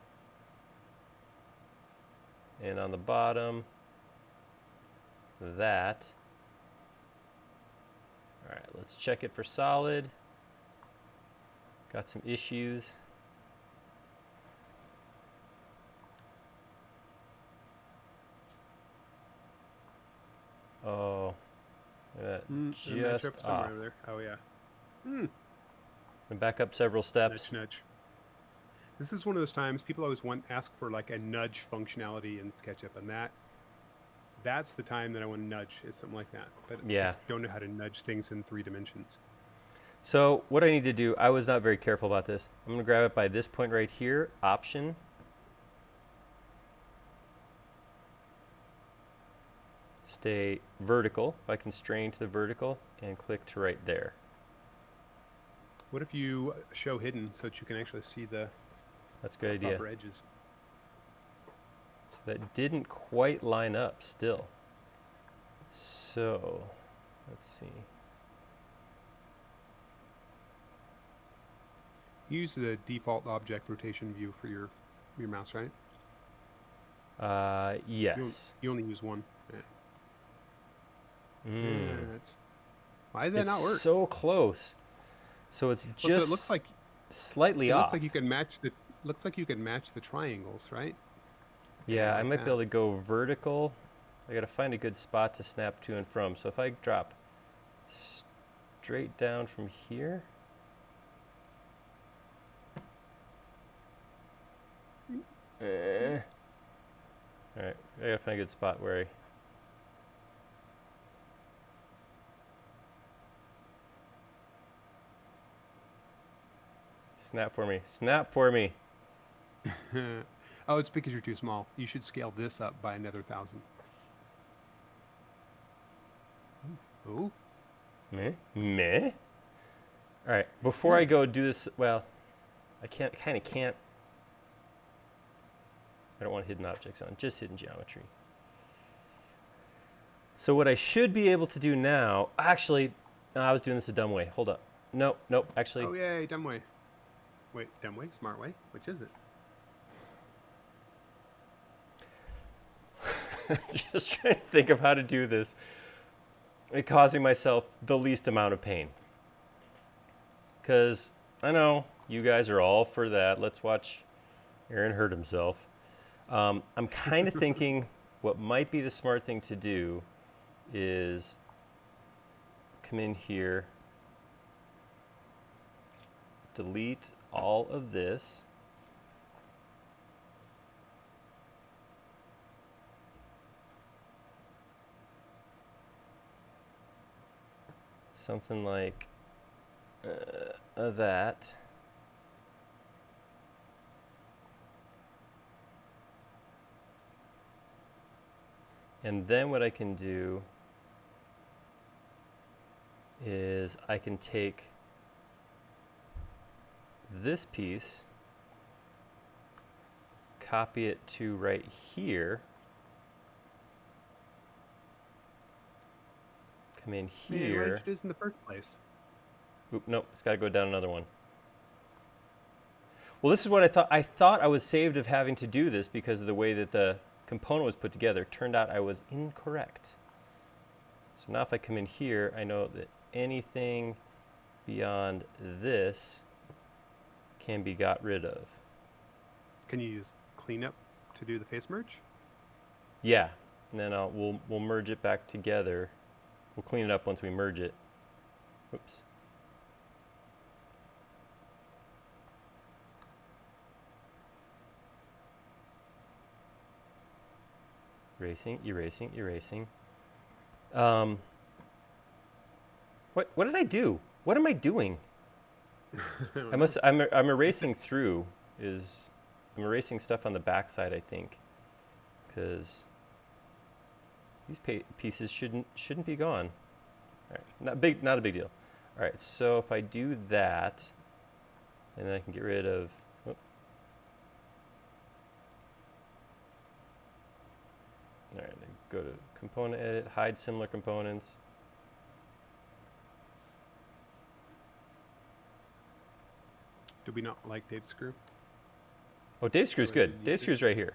And on the bottom, that. All right, let's check it for solid. Got some issues. Oh, just up off. there. Oh yeah. And back up several steps. Nudge. This is one of those times people always ask for like a nudge functionality in SketchUp, and that's the time that I want to nudge is something like that. But Yeah. I don't know how to nudge things in 3 dimensions. So what I need to do, I was not very careful about this. I'm going to grab it by this point right here, Option. Stay vertical. I can strain to the vertical and click to right there. What if you show hidden so that you can actually see the That's a good idea. upper edges? So that didn't quite line up still. So let's see. You use the default object rotation view for your mouse, right? Yes. You only use one. Yeah. Mm. Why did that not work? So close. So it's just so it looks like slightly it off. looks like you can match the triangles, right? Yeah, I like might that. be able to go vertical. I gotta find a good spot to snap to and from. So if I drop straight down from here. All right, I gotta find a good spot where I. Snap for me. Snap for me. Oh, it's because you're too small. You should scale this up by another 1,000. Oh. Meh? Meh? All right, before I go do this, well, I kind of can't. I don't want hidden objects on, just hidden geometry. So what I should be able to do now, actually, no, I was doing this a dumb way. Hold up. Nope, actually. Oh, yay, dumb way. Wait, dumb way, smart way? Which is it? Just trying to think of how to do this and causing myself the least amount of pain. Because I know you guys are all for that. Let's watch Aaron hurt himself. I'm kind of thinking what might be the smart thing to do is come in here, delete all of this. Something like that. And then what I can do is I can take this piece, copy it to right here, come in Man, why did here. you do this in the first place? Oop, nope, it's got to go down another one. Well, this is what I thought. I thought I was saved of having to do this because of the way that the component was put together. Turned out I was incorrect. So now if I come in here, I know that anything beyond this can be got rid of. Can you use cleanup to do the face merge? Yeah, and then we'll merge it back together. We'll clean it up once we merge it. Oops. Erasing, erasing, erasing. What did I do? What am I doing? I'm erasing through. I'm erasing stuff on the back side, I think, because these pieces shouldn't be gone. All right, not a big deal. All right, so if I do that, and then I can get rid of. All right, go to component edit, hide similar components. Do we not like Dave's screw? Oh, Dave's screw's good. Dave's screw's right here.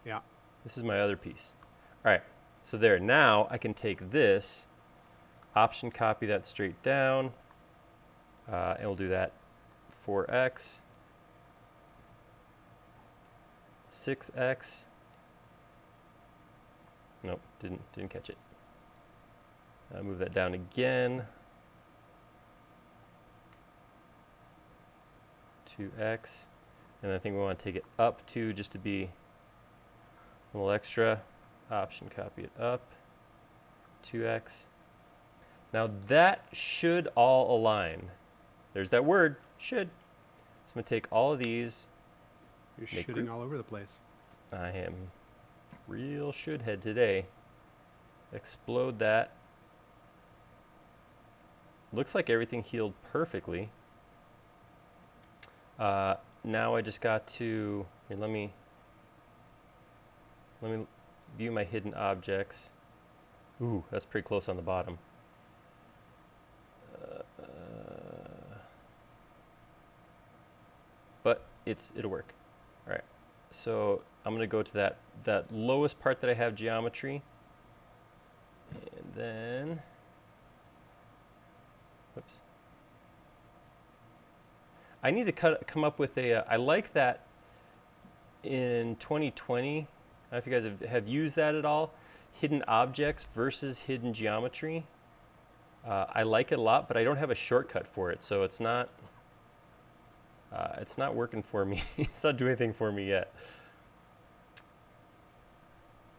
Yeah. This is my other piece. All right, so there. Now I can take this, option copy that straight down, and we'll do that 4x, 6x. Nope, didn't catch it. Move that down again. 2x, and I think we want to take it up to just to be a little extra. Option copy it up. 2x. Now that should all align. There's that word, should. So I'm going to take all of these. You're shooting all over the place. I am real should head today. Explode that. Looks like everything healed perfectly. Now I just got to, here, let me view my hidden objects. Ooh, that's pretty close on the bottom. But it'll work. All right, so I'm gonna go to that lowest part that I have geometry, and then, whoops. I need to come up with a, I like that in 2020, I don't know if you guys have used that at all, hidden objects versus hidden geometry. I like it a lot, but I don't have a shortcut for it, so it's not working for me. It's not doing anything for me yet.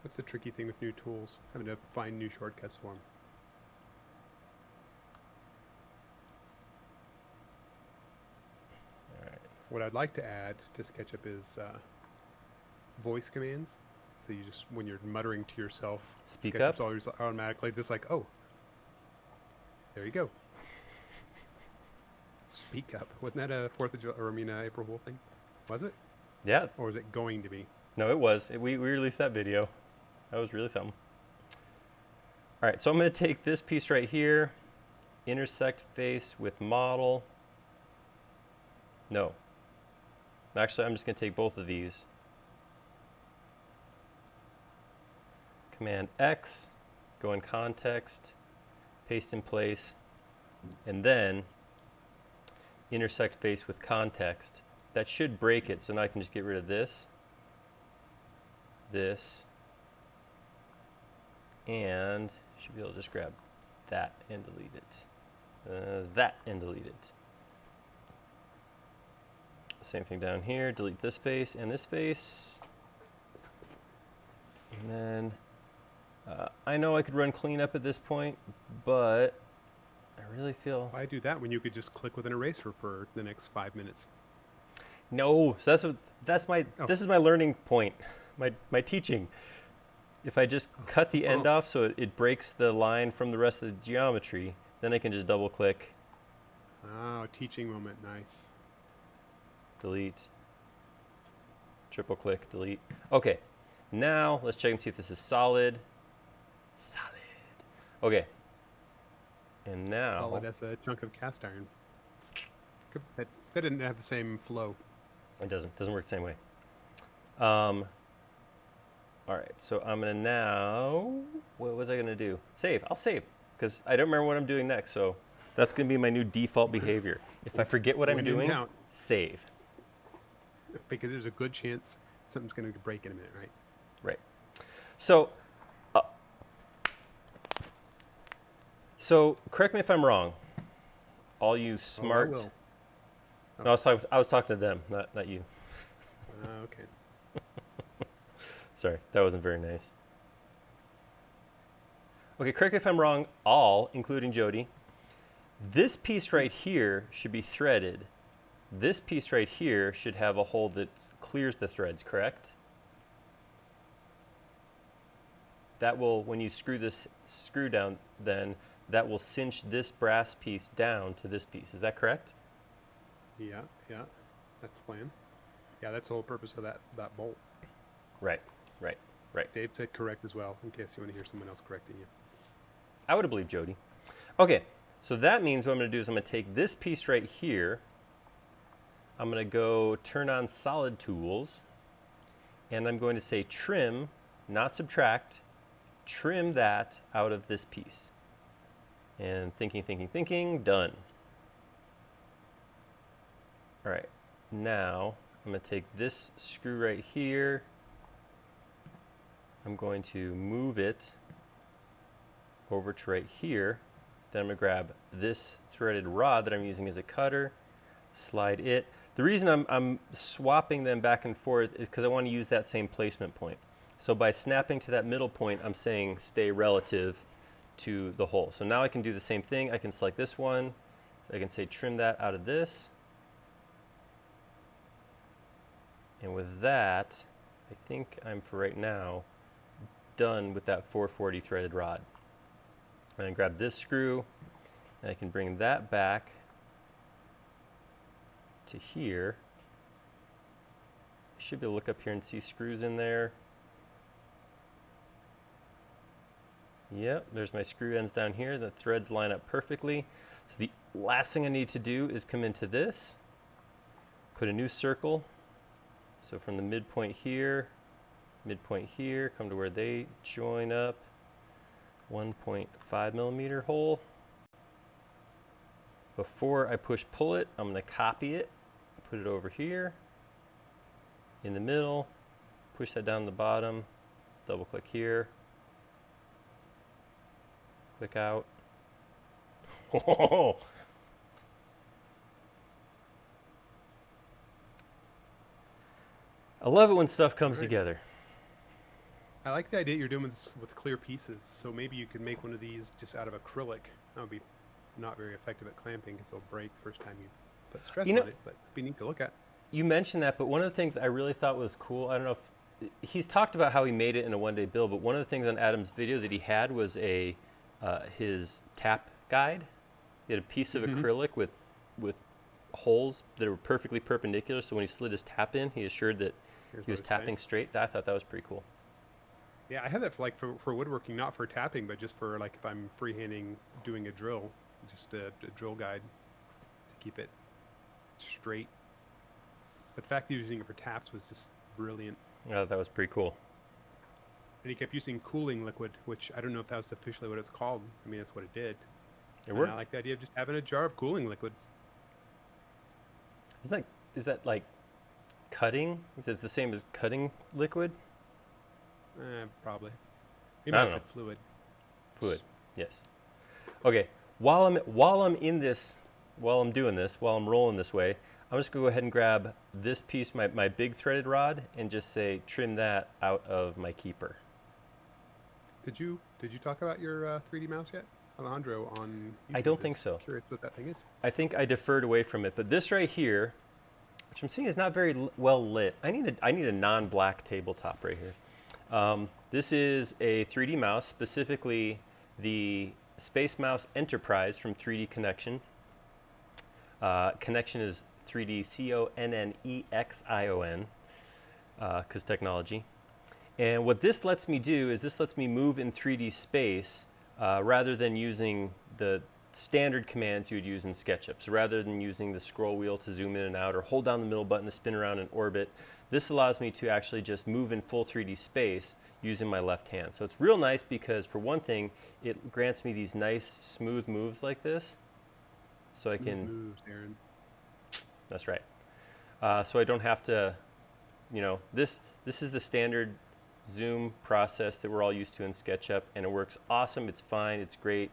That's the tricky thing with new tools, having to find new shortcuts for them. What I'd like to add to SketchUp is voice commands. So you just, when you're muttering to yourself, Speak SketchUp's up? always automatically just like, oh, there you go. Speak up. Wasn't that a April Fool thing? Was it? Yeah. Or was it going to be? No, it was. We released that video. That was really something. All right, so I'm going to take this piece right here, intersect face with model. No. Actually, I'm just going to take both of these. Command X, go in context, paste in place, and then intersect face with context. That should break it, so now I can just get rid of this. this, and should be able to just grab that and delete it. That and delete it. Same thing down here, delete this face and this face. And then I know I could run cleanup at this point, but I really feel... Why do that when you could just click with an eraser for the next 5 minutes? No, so that's my, Oh. this is my learning point, my teaching. If I just cut the end off so it breaks the line from the rest of the geometry, then I can just double click, Oh, teaching moment, nice. delete, triple click, delete. Okay, now let's check and see if this is solid. Solid. Okay. And now... Solid as a chunk of cast iron. That didn't have the same flow. It doesn't work the same way. All right, so I'm gonna now, what was I gonna do? Save, I'll save, because I don't remember what I'm doing next, so that's gonna be my new default behavior. If I forget what I'm When in doing, doubt. save. Because there's a good chance something's going to break in a minute, right? Right. So correct me if I'm wrong. All you smart... Oh, I will. No, I was talking to them, not you. Okay. Sorry, that wasn't very nice. Okay, correct me if I'm wrong, all, including Jody. This piece right here should be threaded. This piece right here should have a hole that clears the threads, correct? That will, when you screw this screw down, then that will cinch this brass piece down to this piece. Is that correct? Yeah, that's the plan. Yeah, that's the whole purpose of that bolt. Right. Dave said correct as well, in case you want to hear someone else correcting you. I would have believed Jody. Okay, so that means what I'm going to do is I'm going to take this piece right here. I'm going to go turn on solid tools, and I'm going to say trim, not subtract, trim that out of this piece. And thinking, done. All right, now I'm going to take this screw right here. I'm going to move it over to right here. Then I'm going to grab this threaded rod that I'm using as a cutter, slide it. The reason I'm swapping them back and forth is because I want to use that same placement point. So by snapping to that middle point, I'm saying stay relative to the hole. So now I can do the same thing. I can select this one. I can say trim that out of this. And with that, I think I'm, for right now, done with that 440 threaded rod. And I grab this screw, and I can bring that back to here. I should be able to look up here and see screws in there. Yep, there's my screw ends down here. The threads line up perfectly. So the last thing I need to do is come into this, put a new circle. So from the midpoint here, come to where they join up, 1.5 millimeter hole. Before I push pull it, I'm going to copy it, put it over here, in the middle, push that down the bottom, double click here, click out. Oh! I love it when stuff comes together. I like the idea you're doing this with clear pieces, so maybe you could make one of these just out of acrylic. That would be not very effective at clamping because it'll break the first time you put stress on it, but it'd be neat to look at. You mentioned that, but one of the things I really thought was cool, I don't know if, he's talked about how he made it in a one-day build, but one of the things on Adam's video that he had was his tap guide. He had a piece of acrylic with holes that were perfectly perpendicular, so when he slid his tap in, he assured that he was tapping straight. I thought that was pretty cool. Yeah, I have that for woodworking, not for tapping, but just for like if I'm freehanding doing a drill, just a drill guide to keep it straight. But the fact that he was using it for taps was just brilliant. Yeah, that was pretty cool. And he kept using cooling liquid, which I don't know if that was officially what it's called. I mean, that's what it did. It worked. I like the idea of just having a jar of cooling liquid. Is that like cutting? Is it the same as cutting liquid? Probably. I You might have don't said know. fluid. Fluid. Yes. Okay. While I'm in this, while I'm doing this, while I'm rolling this way, I'm just gonna go ahead and grab this piece, my big threaded rod, and just say trim that out of my keeper. Did you talk about your 3D mouse yet, Alejandro? On I YouTube don't think is so. curious what that thing is. I think I deferred away from it, but this right here, which I'm seeing is not very well lit. I need a non-black tabletop right here. This is a 3D mouse, specifically the Space Mouse Enterprise from 3D Connection. Connection is 3D Connexion, because technology. And what this lets me do is this lets me move in 3D space rather than using the standard commands you would use in SketchUp. So rather than using the scroll wheel to zoom in and out or hold down the middle button to spin around in orbit, this allows me to actually just move in full 3D space using my left hand. So it's real nice because, for one thing, it grants me these nice smooth moves like this. So Smooth I can moves, Aaron. That's right. So I don't have to, this is the standard zoom process that we're all used to in SketchUp, and it works awesome. It's fine. It's great.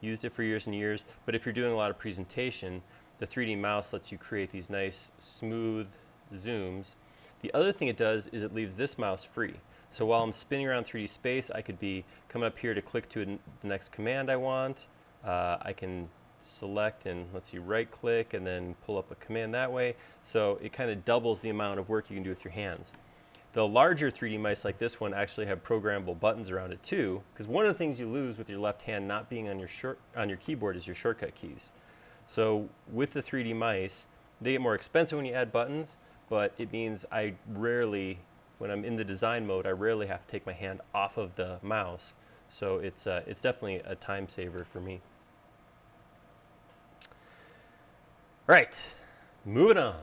Used it for years and years. But if you're doing a lot of presentation, the 3D mouse lets you create these nice smooth zooms. The other thing it does is it leaves this mouse free. So while I'm spinning around 3D space, I could be coming up here to click to the next command I want. I can select and let's see, right click and then pull up a command that way. So it kind of doubles the amount of work you can do with your hands. The larger 3D mice like this one actually have programmable buttons around it too, because one of the things you lose with your left hand not being on your keyboard is your shortcut keys. So with the 3D mice, they get more expensive when you add buttons, but it means I rarely, when I'm in the design mode, I rarely have to take my hand off of the mouse. So it's definitely a time saver for me. Right, moving on.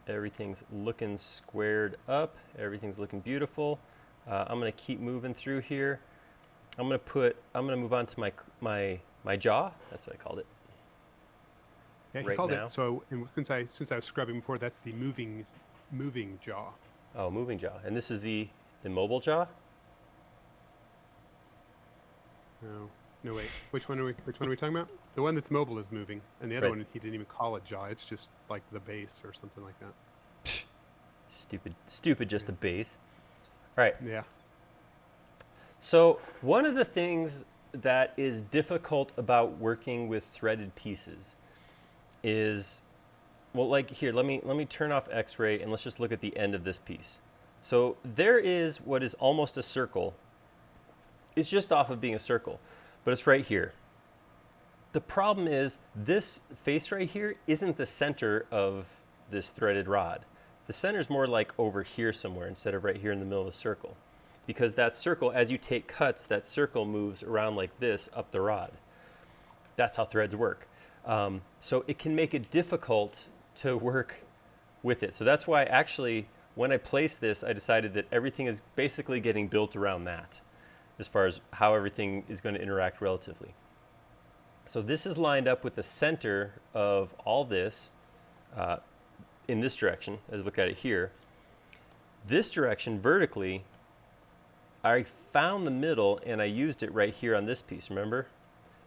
Everything's looking squared up. Everything's looking beautiful. I'm gonna keep moving through here. I'm gonna move on to my jaw. That's what I called it. Yeah, he Right called now. it. So, and since I was scrubbing before, that's the moving jaw. Oh, moving jaw. And this is the immobile jaw. No, wait. Which one are we talking about? The one that's mobile is moving, and the other one he didn't even call it jaw. It's just like the base or something like that. Stupid, just a base. All right. Yeah. So one of the things that is difficult about working with threaded pieces is, well, like here, let me turn off X-ray and let's just look at the end of this piece. So there is what is almost a circle. It's just off of being a circle, but it's right here. The problem is this face right here isn't the center of this threaded rod. The center is more like over here somewhere instead of right here in the middle of the circle. Because that circle, as you take cuts, that circle moves around like this up the rod. That's how threads work. So it can make it difficult to work with it. So that's why actually when I placed this, I decided that everything is basically getting built around that, as far as how everything is going to interact relatively. So this is lined up with the center of all this in this direction, as I look at it here. This direction vertically, I found the middle and I used it right here on this piece, remember?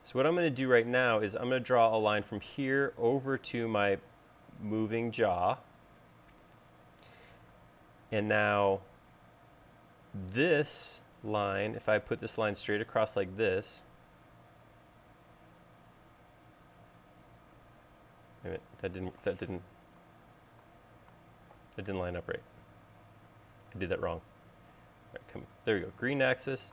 So what I'm going to do right now is I'm going to draw a line from here over to my moving jaw. And now this line, if I put this line straight across like this, wait a minute, that didn't line up right. I did that wrong. All right, come, there we go, green axis.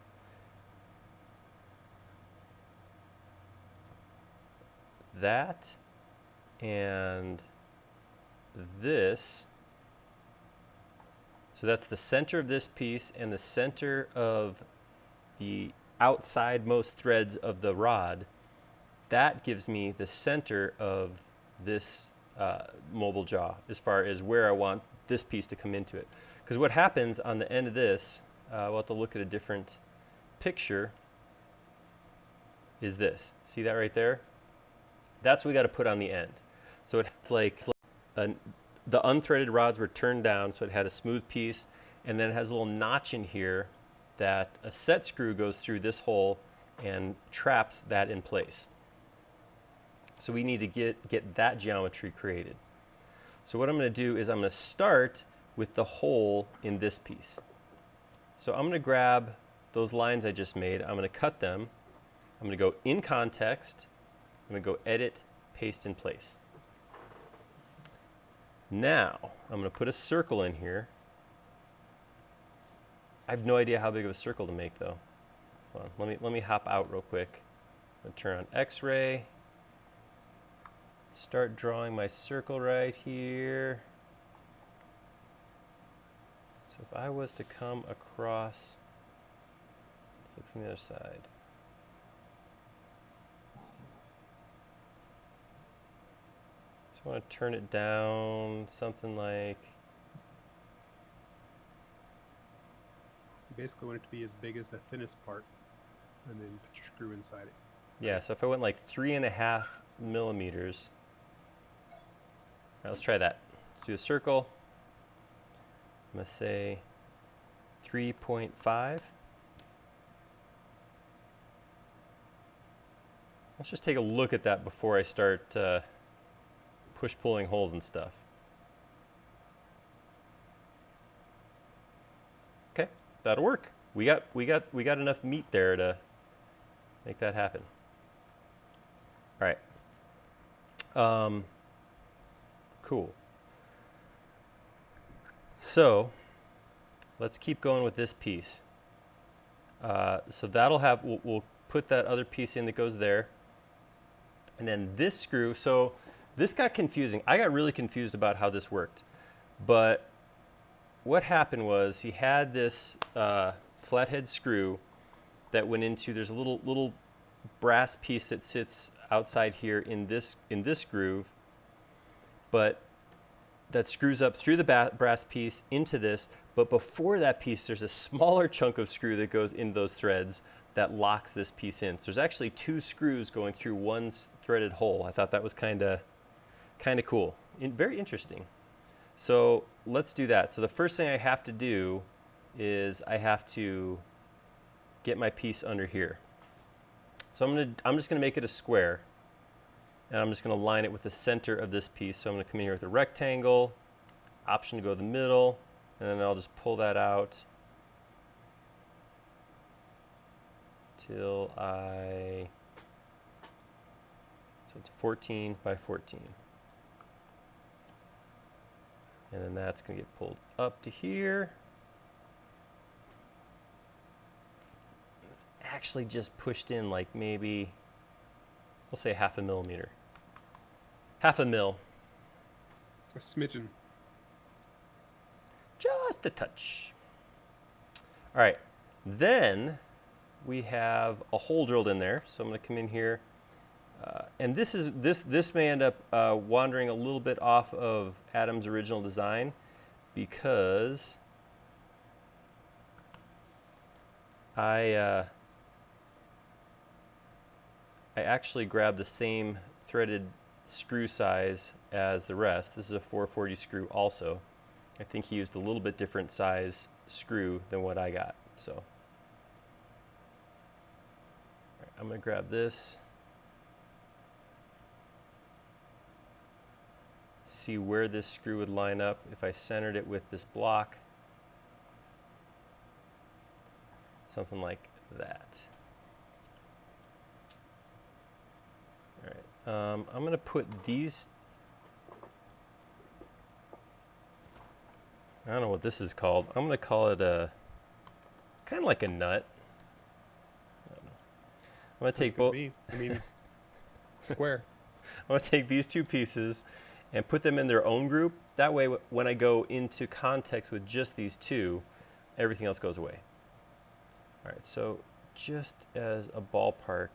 That and this. So that's the center of this piece and the center of the outside most threads of the rod. That gives me the center of this mobile jaw as far as where I want this piece to come into it. Because what happens on the end of this, we'll have to look at a different picture, is this. See that right there? That's what we got to put on the end. So it's like the unthreaded rods were turned down, so it had a smooth piece, and then it has a little notch in here that a set screw goes through this hole and traps that in place. So we need to get that geometry created. So what I'm going to do is I'm going to start with the hole in this piece. So I'm going to grab those lines I just made, I'm going to cut them, I'm going to go in context, I'm going to go edit, paste in place. Now I'm going to put a circle in here. I have no idea how big of a circle to make though. Hold on, let me hop out real quick. I'm going to turn on X-ray. Start drawing my circle right here. So if I was to come across, let's look from the other side. Just want to turn it down something like, You basically want it to be as big as the thinnest part, and then put your screw inside it. yeah, so if I went like 3.5 millimeters. All right, let's try that. Let's do a circle. I'm going to say 3.5. Let's just take a look at that before I start push-pulling holes and stuff. Okay, that'll work. We got enough meat there to make that happen. All right. Cool. So let's keep going with this piece. So that'll have, we'll put that other piece in that goes there. And then this screw, so this got confusing. I got really confused about how this worked. But what happened was he had this flathead screw that went into, there's a little brass piece that sits outside here in this groove, but that screws up through the brass piece into this, but before that piece there's a smaller chunk of screw that goes in those threads that locks this piece in. So there's actually 2 screws going through one threaded hole. I thought that was kind of cool, very interesting. So let's do that. So the first thing I have to do is I have to get my piece under here. So I'm just gonna make it a square, and I'm just going to line it with the center of this piece. So I'm going to come in here with a rectangle, option to go to the middle, and then I'll just pull that out till so it's 14 by 14. And then that's going to get pulled up to here. It's actually just pushed in like maybe, we'll say 0.5 millimeter. 0.5 mil. A smidgen. Just a touch. All right, then we have a hole drilled in there. So I'm going to come in here, and this may end up wandering a little bit off of Adam's original design because I actually grabbed the same threaded screw size as the rest. This is a 440 screw also. I think he used a little bit different size screw than what I got. So all right, I'm going to grab this, see where this screw would line up if I centered it with this block, something like that. All right, I'm going to put these, I don't know what this is called. I'm going to call it kind of like a nut. I don't know. I'm going to take both. I mean, square. I'm going to take these 2 pieces and put them in their own group. That way, when I go into context with just these 2, everything else goes away. All right, so just as a ballpark,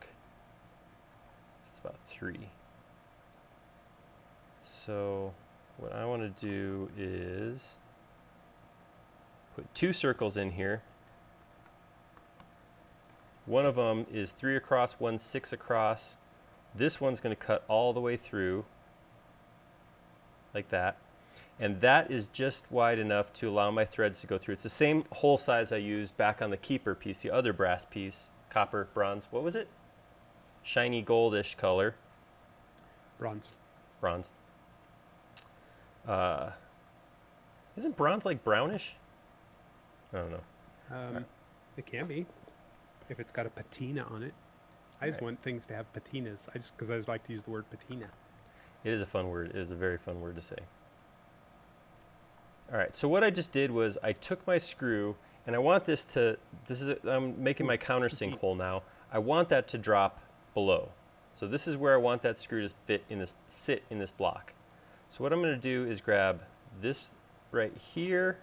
it's about 3. So what I want to do is put 2 circles in here. One of them is 3 across, one's 6 across. This one's going to cut all the way through. like that. And that is just wide enough to allow my threads to go through. It's the same hole size I used back on the keeper piece, the other brass piece, copper, bronze. What was it? Shiny goldish color. Bronze. Bronze. Isn't bronze like brownish? I don't know. It can be if it's got a patina on it. I just want things to have patinas. Because I just like to use the word patina. It is a fun word. It is a very fun word to say. All right, so what I just did was I took my screw, and I want this to, I'm making my countersink hole now. I want that to drop below. So this is where I want that screw to sit in this block. So what I'm gonna do is grab this right here.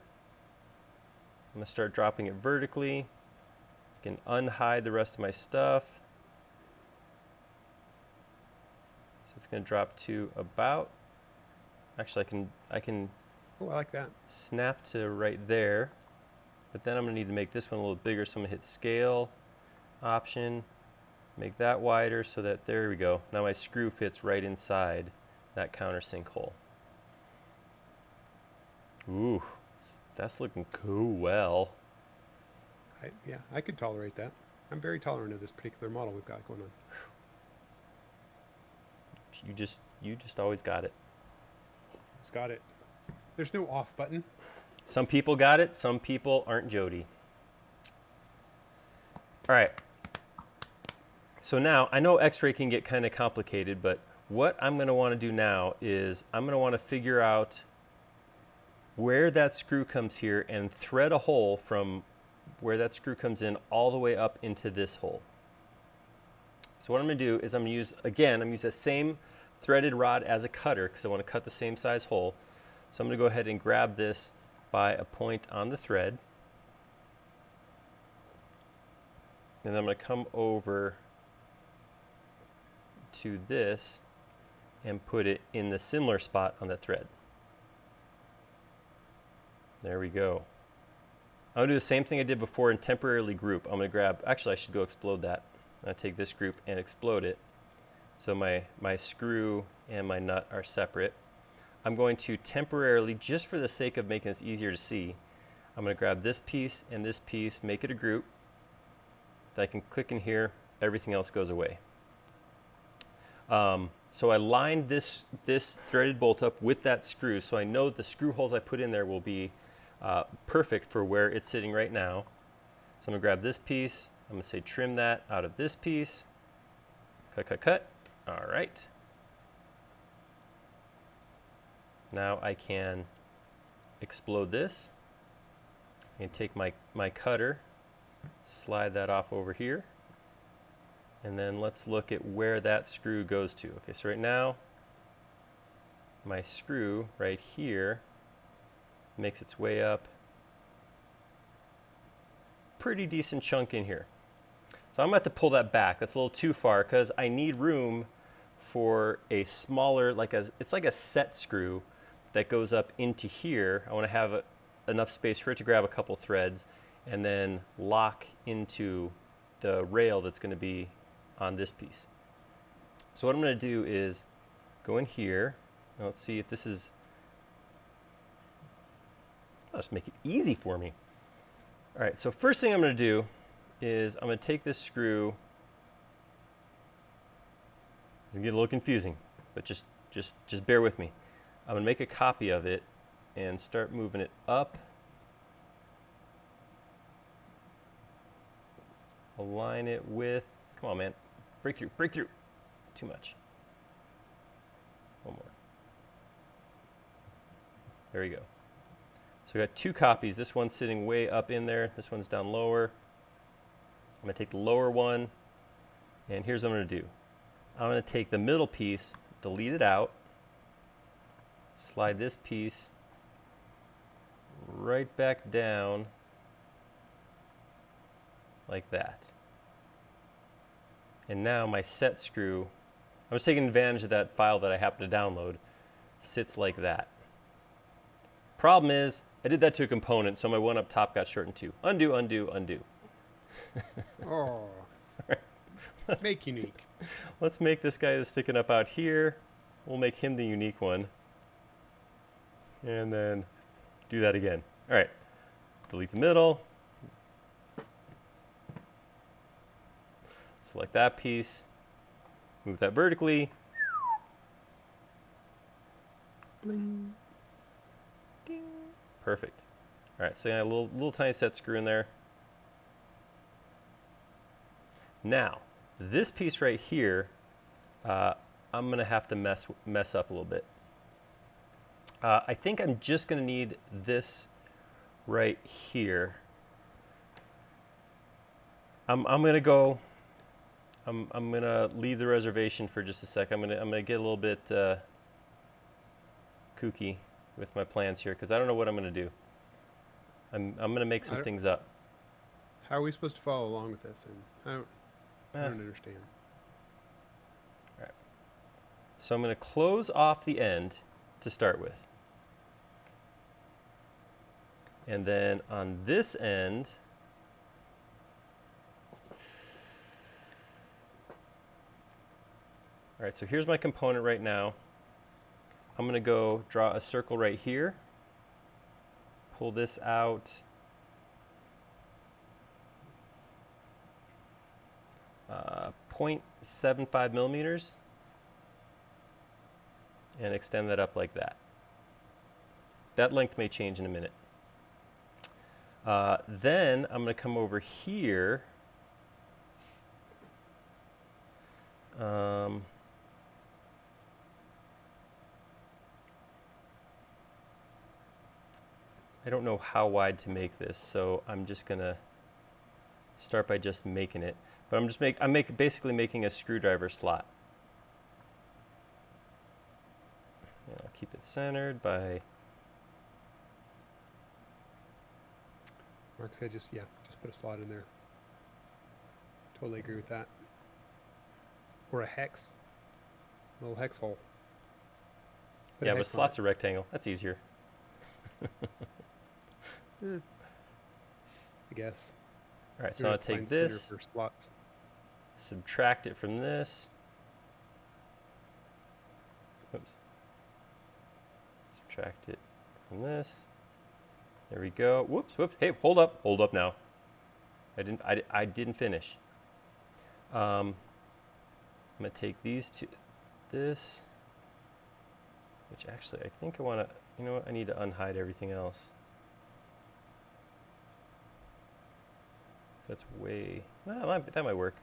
I'm gonna start dropping it vertically. I can unhide the rest of my stuff. So it's gonna drop to about, actually I can Oh, I like that. snap to right there, but then I'm gonna need to make this one a little bigger, so I'm gonna hit scale, option, make that wider so that, there we go. Now my screw fits right inside that countersink hole. Ooh, that's looking cool. Well, Yeah, I could tolerate that. I'm very tolerant of this particular model we've got going on. you just always got it. It's got it. There's no off button. Some people got it, some people aren't Jody. All right. So now, I know X-ray can get kind of complicated, but what I'm going to want to do now is I'm going to want to figure out where that screw comes here and thread a hole from where that screw comes in all the way up into this hole. So what I'm going to do is I'm going to use, again, I'm going to use the same threaded rod as a cutter because I want to cut the same size hole. So I'm going to go ahead and grab this by a point on the thread. And then I'm going to come over to this and put it in the similar spot on the thread. There we go. I'm going to do the same thing I did before and temporarily group. I'm going to grab, actually I should go explode that. I'll take this group and explode it. So my screw and my nut are separate. I'm going to temporarily, just for the sake of making this easier to see, I'm going to grab this piece and this piece, make it a group. That I can click in here, everything else goes away. So I lined this threaded bolt up with that screw, so I know the screw holes I put in there will be perfect for where it's sitting right now. So I'm going to grab this piece, I'm going to say trim that out of this piece, cut, cut, cut. All right. Now I can explode this and take my cutter, slide that off over here, and then let's look at where that screw goes to. Okay, so right now my screw right here makes its way up pretty decent chunk in here. So I'm going to have to pull that back. That's a little too far because I need room for a smaller, it's like a set screw that goes up into here. I want to have enough space for it to grab a couple threads and then lock into the rail that's going to be on this piece. So what I'm going to do is go in here. Now let's see if this is, I'll just make it easy for me. All right, so first thing I'm going to do is I'm going to take this screw. It's going to get a little confusing, but just bear with me. I'm going to make a copy of it and start moving it up. Align it with, come on man, break through, break through. Too much. One more. There you go. So we got two copies. This one's sitting way up in there. This one's down lower. I'm going to take the lower one, and here's what I'm going to do. I'm going to take the middle piece, delete it out, slide this piece right back down like that. And now my set screw, I was taking advantage of that file that I happened to download, sits like that. Problem is, I did that to a component, so my one up top got shortened too. Undo, undo, undo. Oh, Let's make unique. Let's make this guy that's sticking up out here. We'll make him the unique one. And then do that again. All right, delete the middle. Select that piece, move that vertically. Bling. Ding. Perfect. All right, so I got a little tiny set screw in there. Now, this piece right here, I'm gonna have to mess up a little bit. I think I'm just gonna need this right here. I'm gonna go. I'm gonna leave the reservation for just a sec. I'm gonna get a little bit kooky with my plans here because I don't know what I'm gonna do. I'm gonna make some things up. How are we supposed to follow along with this? And I don't understand. All right. So I'm gonna close off the end to start with. And then on this end, all right, so here's my component right now. I'm gonna go draw a circle right here, pull this out, 0.75 millimeters, and extend that up like that. That length may change in a minute. Then I'm gonna come over here. I don't know how wide to make this, so I'm just gonna start by just making it. But I'm basically making a screwdriver slot. And I'll keep it centered by. Mark said just put a slot in there. Totally agree with that. Or a hex. A little hex hole. Yeah, but slot's a rectangle. That's easier. I guess. All right, so I'll take this, for slots. subtract it from this. Oops. Subtract it from this. There we go. Whoops, whoops. Hey, hold up now. I didn't finish. I'm gonna take these two, this, which actually I think I wanna, you know what, I need to unhide everything else. That's way, well, that might work.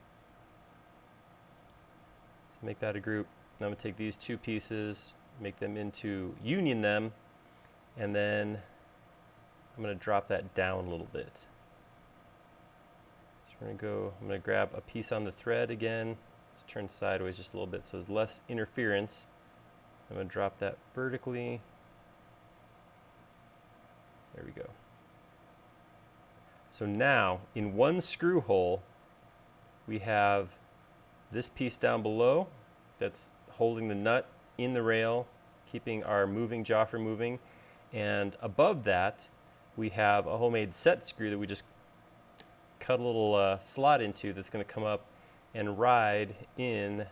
Make that a group. Now I'm gonna take these two pieces, make them union them, and then I'm gonna drop that down a little bit. So I'm gonna grab a piece on the thread again. Let's turn sideways just a little bit so there's less interference. I'm gonna drop that vertically. There we go. So now, in one screw hole, we have this piece down below that's holding the nut in the rail, keeping our moving Joffre moving. And above that, we have a homemade set screw that we just cut a little slot into that's going to come up and ride in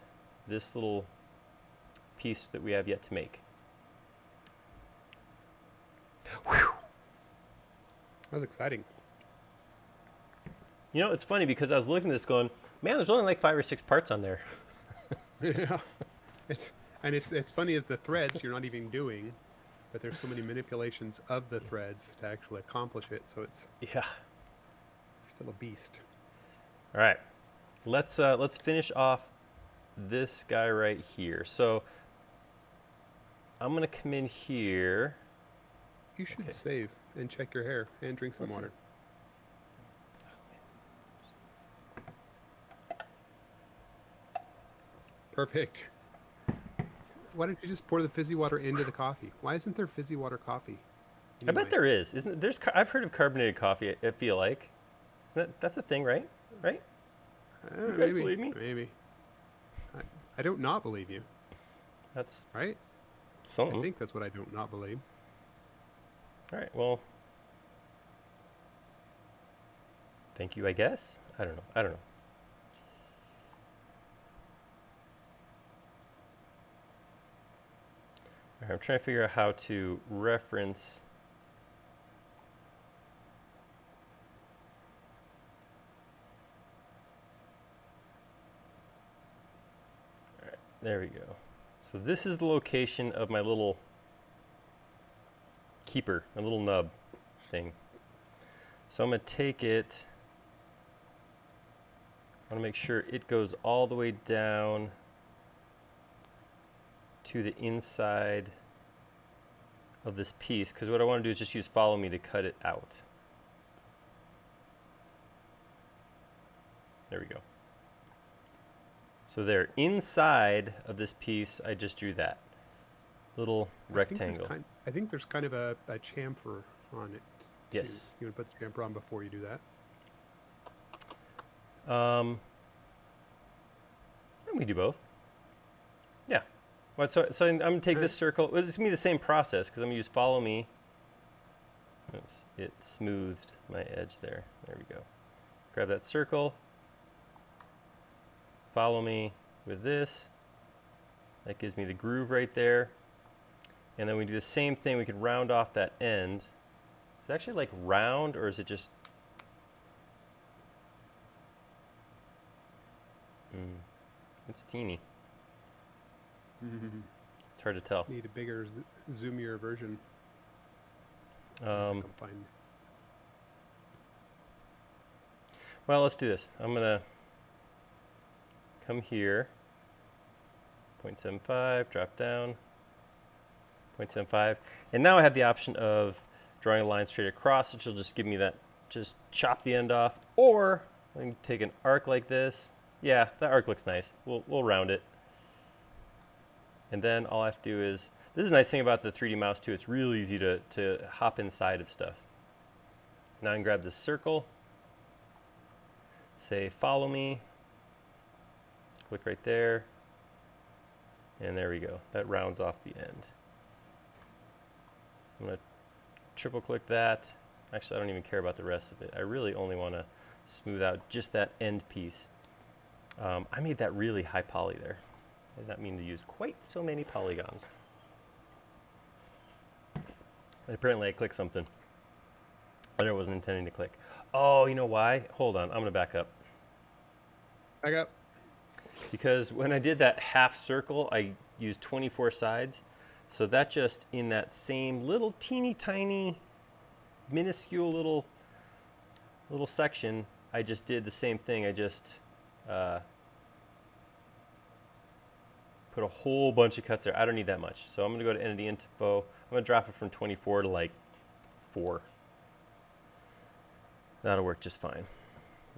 this little piece that we have yet to make. Whew. That was exciting. You know, it's funny because I was looking at this going, man, there's only like 5 or 6 parts on there. Yeah. It's funny as the threads you're not even doing, but there's so many manipulations of the threads to actually accomplish it, so it's still a beast. All right. Let's finish off this guy right here. So I'm gonna come in here. You should save and check your hair and drink some water. Perfect. Why don't you just pour the fizzy water into the coffee? Why isn't there fizzy water coffee? Anyway. I bet there is. Isn't there's? I've heard of carbonated coffee. I feel like that's a thing, right? Right? You guys maybe, believe me? Maybe. I don't not believe you. That's right. Something. I think that's what I don't not believe. All right. Well, thank you. I guess. I don't know. All right, I'm trying to figure out how to reference. All right, there we go. So this is the location of my little keeper, my little nub thing. So I'm going to take it. I want to make sure it goes all the way down to the inside of this piece, because what I want to do is just use follow me to cut it out. There we go. So there, inside of this piece, I just drew that little rectangle. I think there's kind of a chamfer on it. Yes. You want to put the chamfer on before you do that? We do both. Yeah. Well, so I'm going to take this circle. Well, it's going to be the same process because I'm going to use follow me. Oops, it smoothed my edge there. There we go. Grab that circle. Follow me with this. That gives me the groove right there. And then we do the same thing. We can round off that end. Is it actually like round, or is it just... It's teeny. It's hard to tell. Need a bigger, zoomier version. Well, let's do this. I'm going to come here, 0.75, drop down, 0.75. And now I have the option of drawing a line straight across, which will just give me that, just chop the end off. Or I can take an arc like this. Yeah, that arc looks nice. We'll round it. And then all I have to do is, this is a nice thing about the 3D mouse too, it's really easy to hop inside of stuff. Now I can grab this circle, say follow me, click right there, and there we go. That rounds off the end. I'm going to triple click that. Actually, I don't even care about the rest of it. I really only want to smooth out just that end piece. I made that really high poly there. I did not mean to use quite so many polygons. Apparently I clicked something. I wasn't intending to click. Oh, you know why? Hold on, I'm going to back up. Back up. Because when I did that half circle, I used 24 sides. So that just, in that same little teeny tiny, minuscule little section, I just did the same thing. I just put a whole bunch of cuts there. I don't need that much. So I'm going to go to entity info. I'm going to drop it from 24 to like 4. That'll work just fine.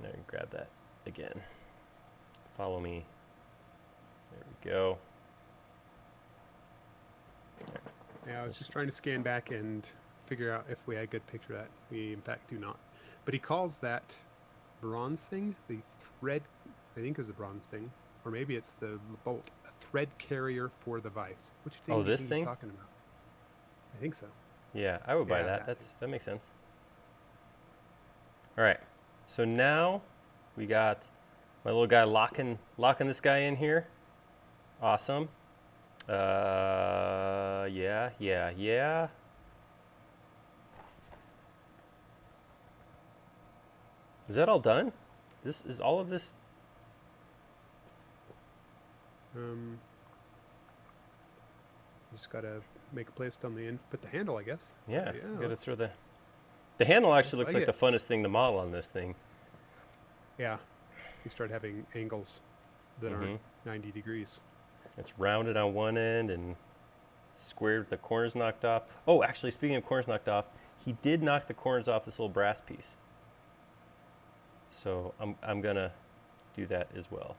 There, grab that again. Follow me. There we go. Yeah, I was just trying to scan back and figure out if we had a good picture of that. We, in fact, do not. But he calls that bronze thing, the thread, I think is a bronze thing, or maybe it's the bolt, a thread carrier for the vise. Which thing do you think he's talking about? I think so. Yeah, I would buy that. That makes sense. All right, so now we got my little guy locking this guy in here. Awesome. Yeah. Is that all done? This is all of this. Just gotta make a place on the end, put the handle, I guess. Yeah, gotta throw the handle. Actually looks like the funnest thing to model on this thing. Yeah, you start having angles that aren't 90 degrees. It's rounded on one end and squared with the corners knocked off. Oh, actually, speaking of corners knocked off, he did knock the corners off this little brass piece. So I'm gonna do that as well.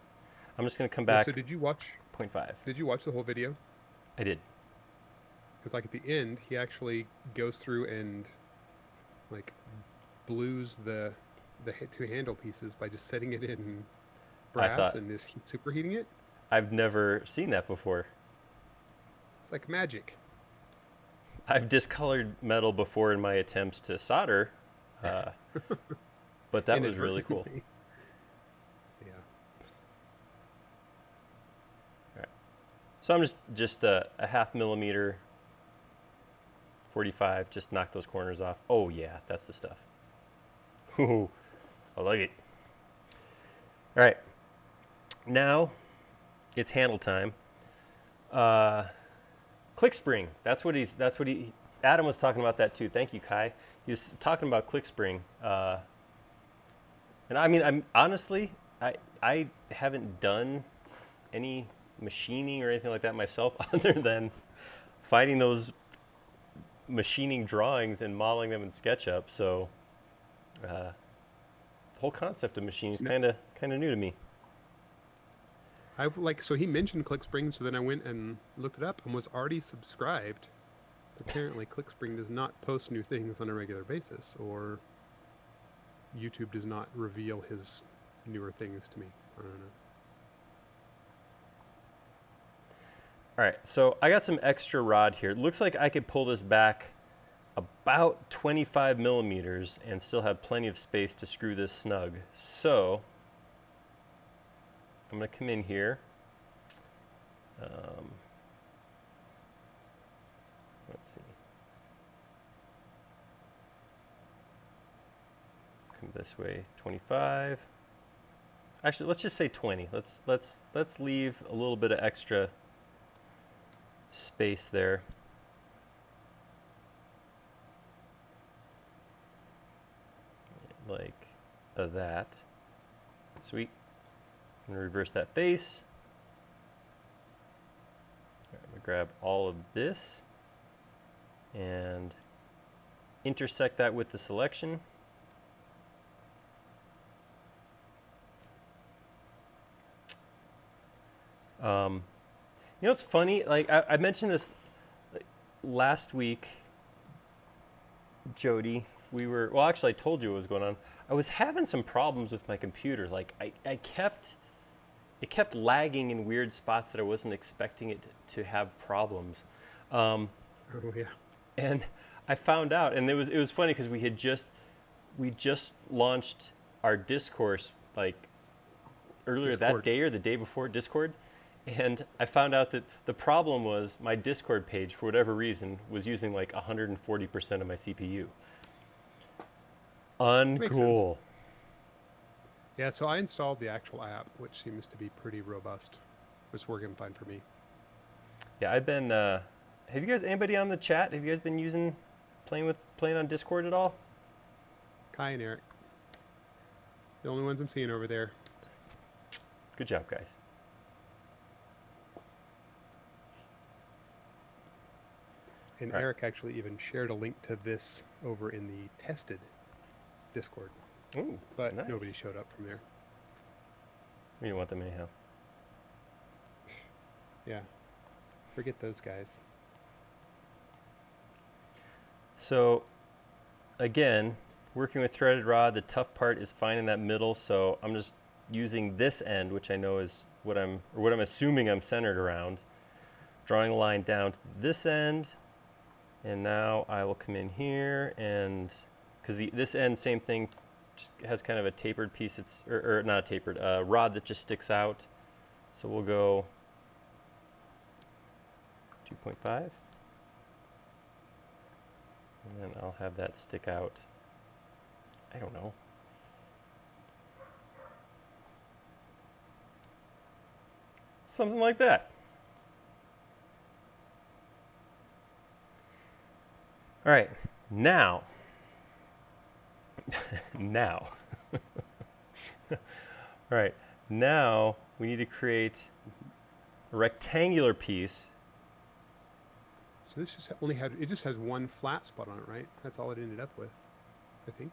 I'm just gonna come back. So did you watch 0.5? Did you watch the whole video? I did. Because like at the end, he actually goes through and like blues the two handle pieces by just setting it in brass and is superheating it. I've never seen that before. It's like magic. I've discolored metal before in my attempts to solder, but that was really cool. Yeah. All right. So I'm just a 0.5 millimeter 45, just knock those corners off. Oh yeah, that's the stuff. Ooh, I like it. All right, now it's handle time. Click spring. That's what he. Adam was talking about that too. Thank you, Kai. He was talking about click spring. And I mean, I'm honestly, I haven't done any machining or anything like that myself, other than finding those machining drawings and modeling them in SketchUp. So the whole concept of machining is kind of new to me. So he mentioned ClickSpring, so then I went and looked it up and was already subscribed. Apparently, ClickSpring does not post new things on a regular basis, or YouTube does not reveal his newer things to me. I don't know. All right, so I got some extra rod here. It looks like I could pull this back about 25 millimeters and still have plenty of space to screw this snug. So I'm going to come in here. Let's see. Come this way, 25. Actually, let's just say 20. Let's leave a little bit of extra space there. Like that. Sweet. I'm going to reverse that face. I'm going to grab all of this and intersect that with the selection. You know what's funny? Like I mentioned this last week, Jody. Well, actually, I told you what was going on. I was having some problems with my computer. Like it kept lagging in weird spots that I wasn't expecting it to have problems. Oh yeah. And I found out, and it was funny because we just launched our discourse like earlier that day or the day before, Discord. And I found out that the problem was my Discord page, for whatever reason, was using like 140% of my CPU. Uncool. Yeah, so I installed the actual app, which seems to be pretty robust. It's working fine for me. Yeah, I've been. Have you guys, anybody on the chat? Have you guys been playing on Discord at all? Kai and Eric, the only ones I'm seeing over there. Good job, guys. And right. Eric actually even shared a link to this over in the tested Discord. Ooh, but nice. Nobody showed up from there. We didn't want them anyhow. Yeah. Forget those guys. So, again, working with threaded rod, the tough part is finding that middle. So I'm just using this end, which I know is what I'm assuming I'm centered around. Drawing a line down to this end, and now I will come in here, and because this end, same thing, just has kind of a tapered piece. It's or not a tapered rod that just sticks out. So we'll go 2.5, and then I'll have that stick out. I don't know. Something like that. All right, now, all right, now we need to create a rectangular piece. So this just it just has one flat spot on it, right? That's all it ended up with, I think.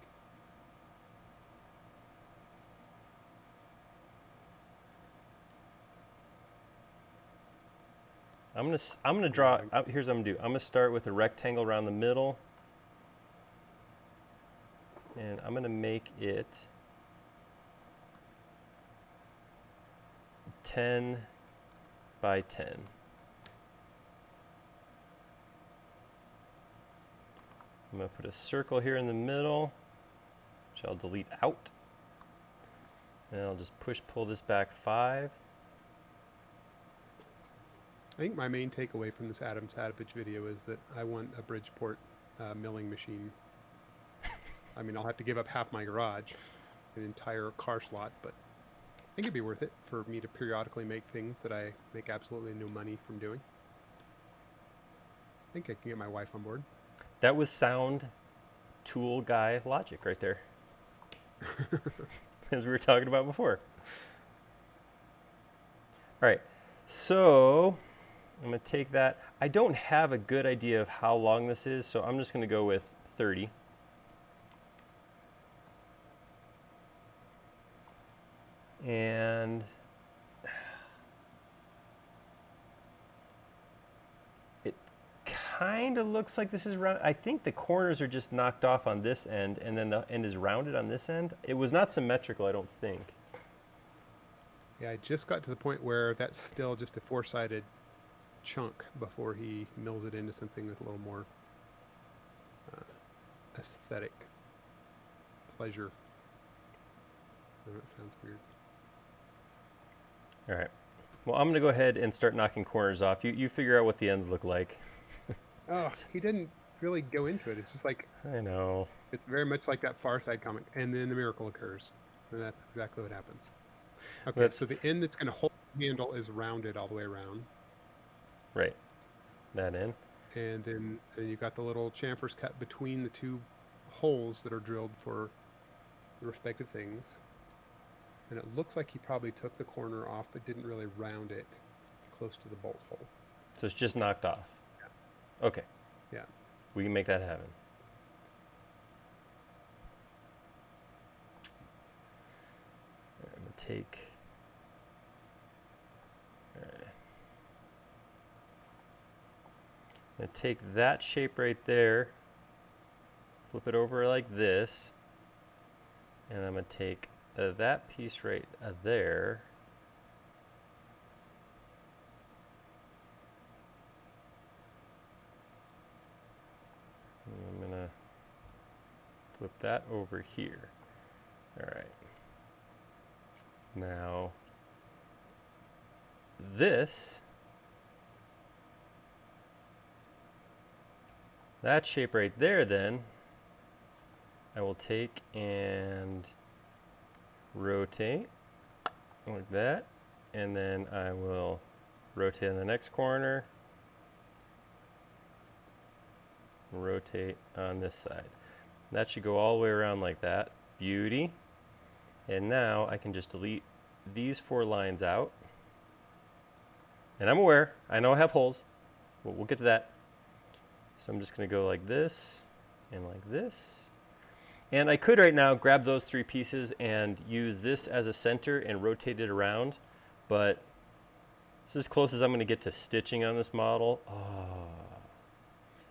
I'm gonna draw. Here's what I'm gonna do. I'm gonna start with a rectangle around the middle, and I'm gonna make it 10 by 10. I'm gonna put a circle here in the middle, which I'll delete out, and I'll just pull this back 5. I think my main takeaway from this Adam Savage video is that I want a Bridgeport milling machine. I mean, I'll have to give up half my garage, an entire car slot, but I think it'd be worth it for me to periodically make things that I make absolutely no money from doing. I think I can get my wife on board. That was sound tool guy logic right there, as we were talking about before. All right, so I'm going to take that. I don't have a good idea of how long this is, so I'm just going to go with 30. And it kind of looks like this is round. I think the corners are just knocked off on this end, and then the end is rounded on this end. It was not symmetrical, I don't think. Yeah, I just got to the point where that's still just a four-sided chunk before he mills it into something with a little more aesthetic pleasure. Oh, that sounds weird. All right. Well, I'm going to go ahead and start knocking corners off. You figure out what the ends look like. Oh, he didn't really go into it. It's just like, I know. it's very much like that Far Side comic. And then the miracle occurs. And that's exactly what happens. Okay, so the end that's going to hold the handle is rounded all the way around. Right. That end. And then you've got the little chamfers cut between the two holes that are drilled for the respective things. And it looks like he probably took the corner off, but didn't really round it close to the bolt hole. So it's just knocked off. Yeah. Okay. Yeah. We can make that happen. I'm going to take... All right. I'm going to take that shape right there, flip it over like this, and I'm going to take that piece right there, and I'm going to flip that over here. All right. Now, that shape right there, then, I will take and rotate like that, and then I will rotate on the next corner, rotate on this side. That should go all the way around like that. Beauty. And now I can just delete these 4 lines out. And I'm aware, I know I have holes, but we'll get to that. So I'm just going to go like this and like this. And I could right now grab those 3 pieces and use this as a center and rotate it around, but this is as close as I'm going to get to stitching on this model. Oh.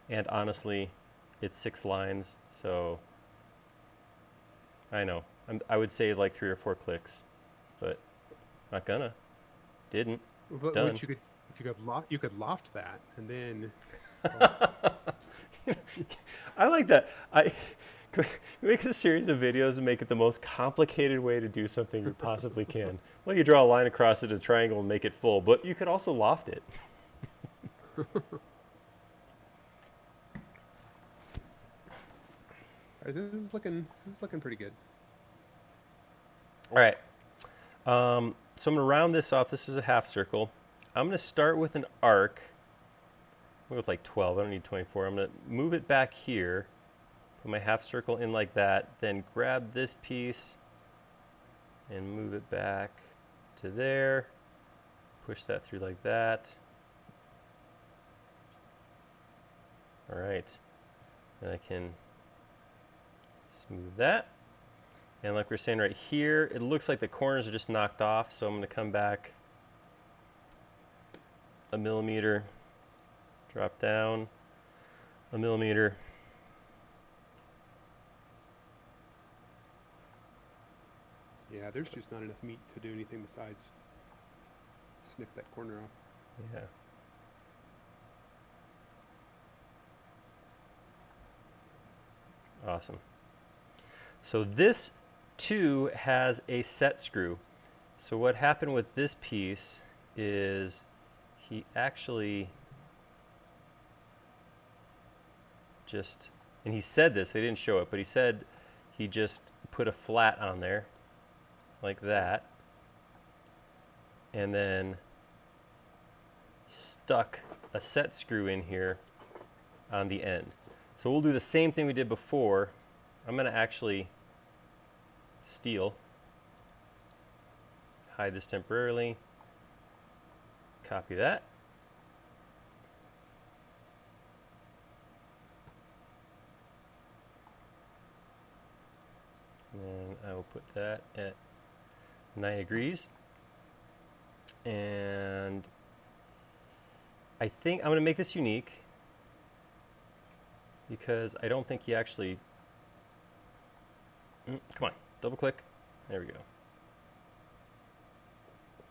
And honestly, it's 6 lines, so I know. I would say like 3 or 4 clicks, but not gonna. Didn't. But Done. you could loft that, and then... I like that. Can we make a series of videos and make it the most complicated way to do something you possibly can. Well, you draw a line across it, a triangle, and make it full, but you could also loft it. This is looking pretty good. All right. So I'm going to round this off. This is a half circle. I'm going to start with an arc. I'll go with like 12. I don't need 24. I'm going to move it back here. Put my half circle in like that, then grab this piece and move it back to there. Push that through like that. All right. Then I can smooth that. And like we're saying right here, it looks like the corners are just knocked off, so I'm going to come back 1 millimeter, drop down 1 millimeter. Yeah, there's just not enough meat to do anything besides snip that corner off. Yeah. Awesome. So this too has a set screw. So what happened with this piece is he actually just, and he said this, they didn't show it, but he said he just put a flat on there like that and then stuck a set screw in here on the end. So we'll do the same thing we did before. I'm going to actually steal, hide this temporarily, copy that. And I will put that at 9 degrees. And I think I'm going to make this unique because I don't think he actually, come on, double click. There we go.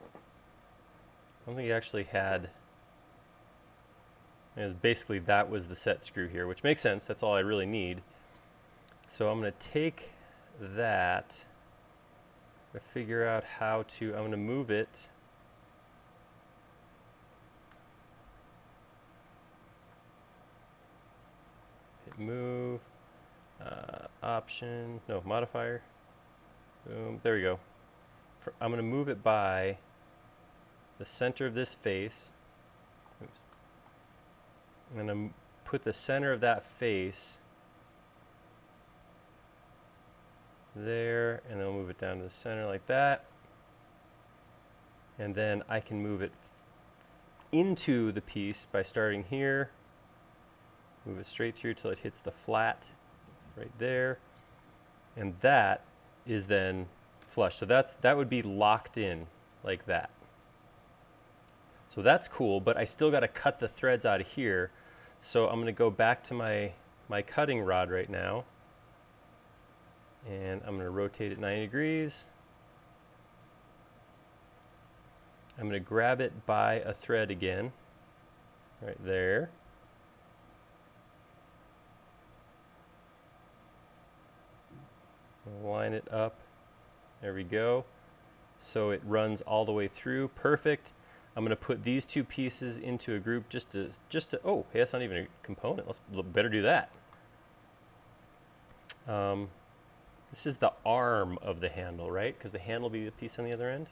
I don't think he actually had, it was basically that was the set screw here, which makes sense. That's all I really need. So I'm going to take that, figure out how to, I'm going to move it move, option, no, modifier, boom, there we go. I'm going to move it by the center of this face. Oops. I'm going to put the center of that face there, and then I'll move it down to the center like that. And then I can move it into the piece by starting here. Move it straight through till it hits the flat right there. And that is then flush. So that would be locked in like that. So that's cool, but I still got to cut the threads out of here. So I'm going to go back to my cutting rod right now. And I'm going to rotate it 90 degrees. I'm going to grab it by a thread again, right there. Line it up. There we go. So it runs all the way through. Perfect. I'm going to put these two pieces into a group just to oh, hey, that's not even a component. Let's better do that. This is the arm of the handle, right? Because the handle will be the piece on the other end.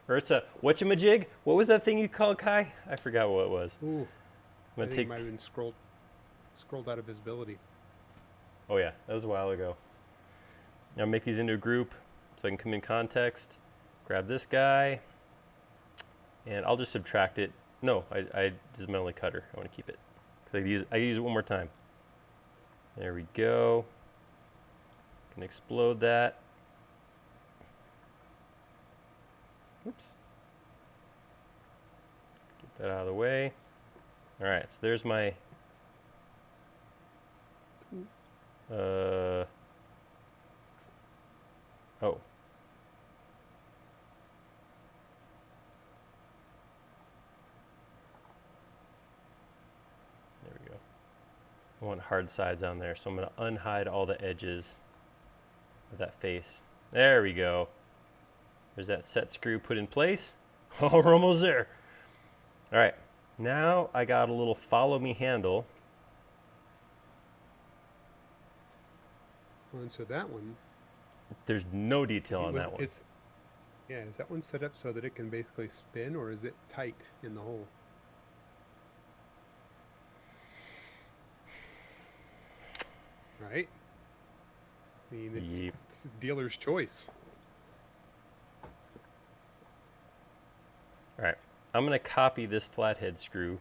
Or it's a whatchamajig? What was that thing you called, Kai? I forgot what it was. Ooh, I'm I gonna think take. it might have been scrolled out of visibility. Oh yeah, that was a while ago. Now make these into a group so I can come in context. Grab this guy, and I'll just subtract it. No, this is my only cutter. I want to keep it because I use it one more time. There we go. Can explode that. Oops. Get that out of the way. All right, so there's my. Oh. There we go. I want hard sides on there, so I'm going to unhide all the edges of that face. There we go. There's that set screw put in place. Oh, we're almost there. All right, now I got a little follow me handle. Well, and so that one, There's no detail on that one. is that one set up so that it can basically spin, or is it tight in the hole? Right? I mean, it's dealer's choice. All right, I'm going to copy this flathead screw.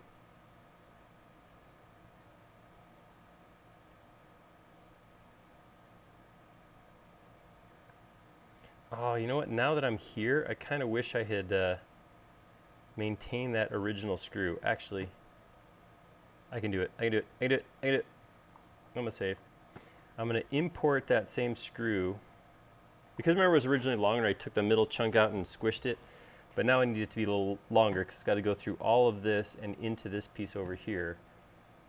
Oh, you know what? Now that I'm here, I kind of wish I had maintained that original screw. Actually, I can do it. I can do it. I can do it. I can do it. I'm going to save. I'm going to import that same screw. Because remember it was originally longer, I took the middle chunk out and squished it. But now I need it to be a little longer because it's got to go through all of this and into this piece over here.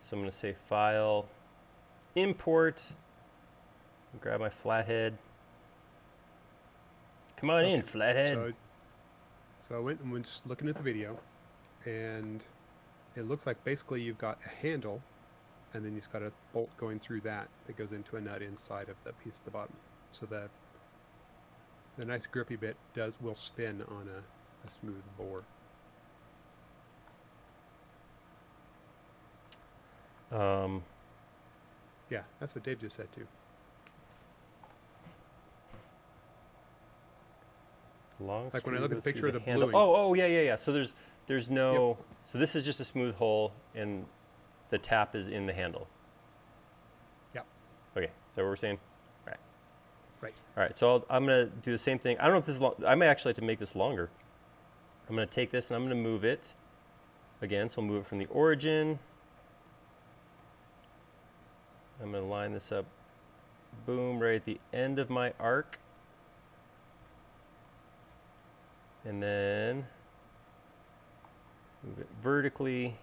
So I'm going to say File, Import, grab my flathead. Come on in, flathead. So I went and was looking at the video, and it looks like basically you've got a handle, and then you've got a bolt going through that goes into a nut inside of the piece at the bottom. So the nice grippy bit will spin on a smooth bore. Yeah, that's what Dave just said too. Long Like when I screw look at goes the picture through of the handle. bluing. Oh, yeah. So there's no. Yep. So this is just a smooth hole, and the tap is in the handle. Yep. Okay, is that what we're saying? Right. Right. All right. So I'm gonna do the same thing. I don't know if this is long. I may actually have to make this longer. I'm gonna take this and I'm gonna move it. Again, so I'll move it from the origin. I'm gonna line this up. Boom! Right at the end of my arc. And then move it vertically.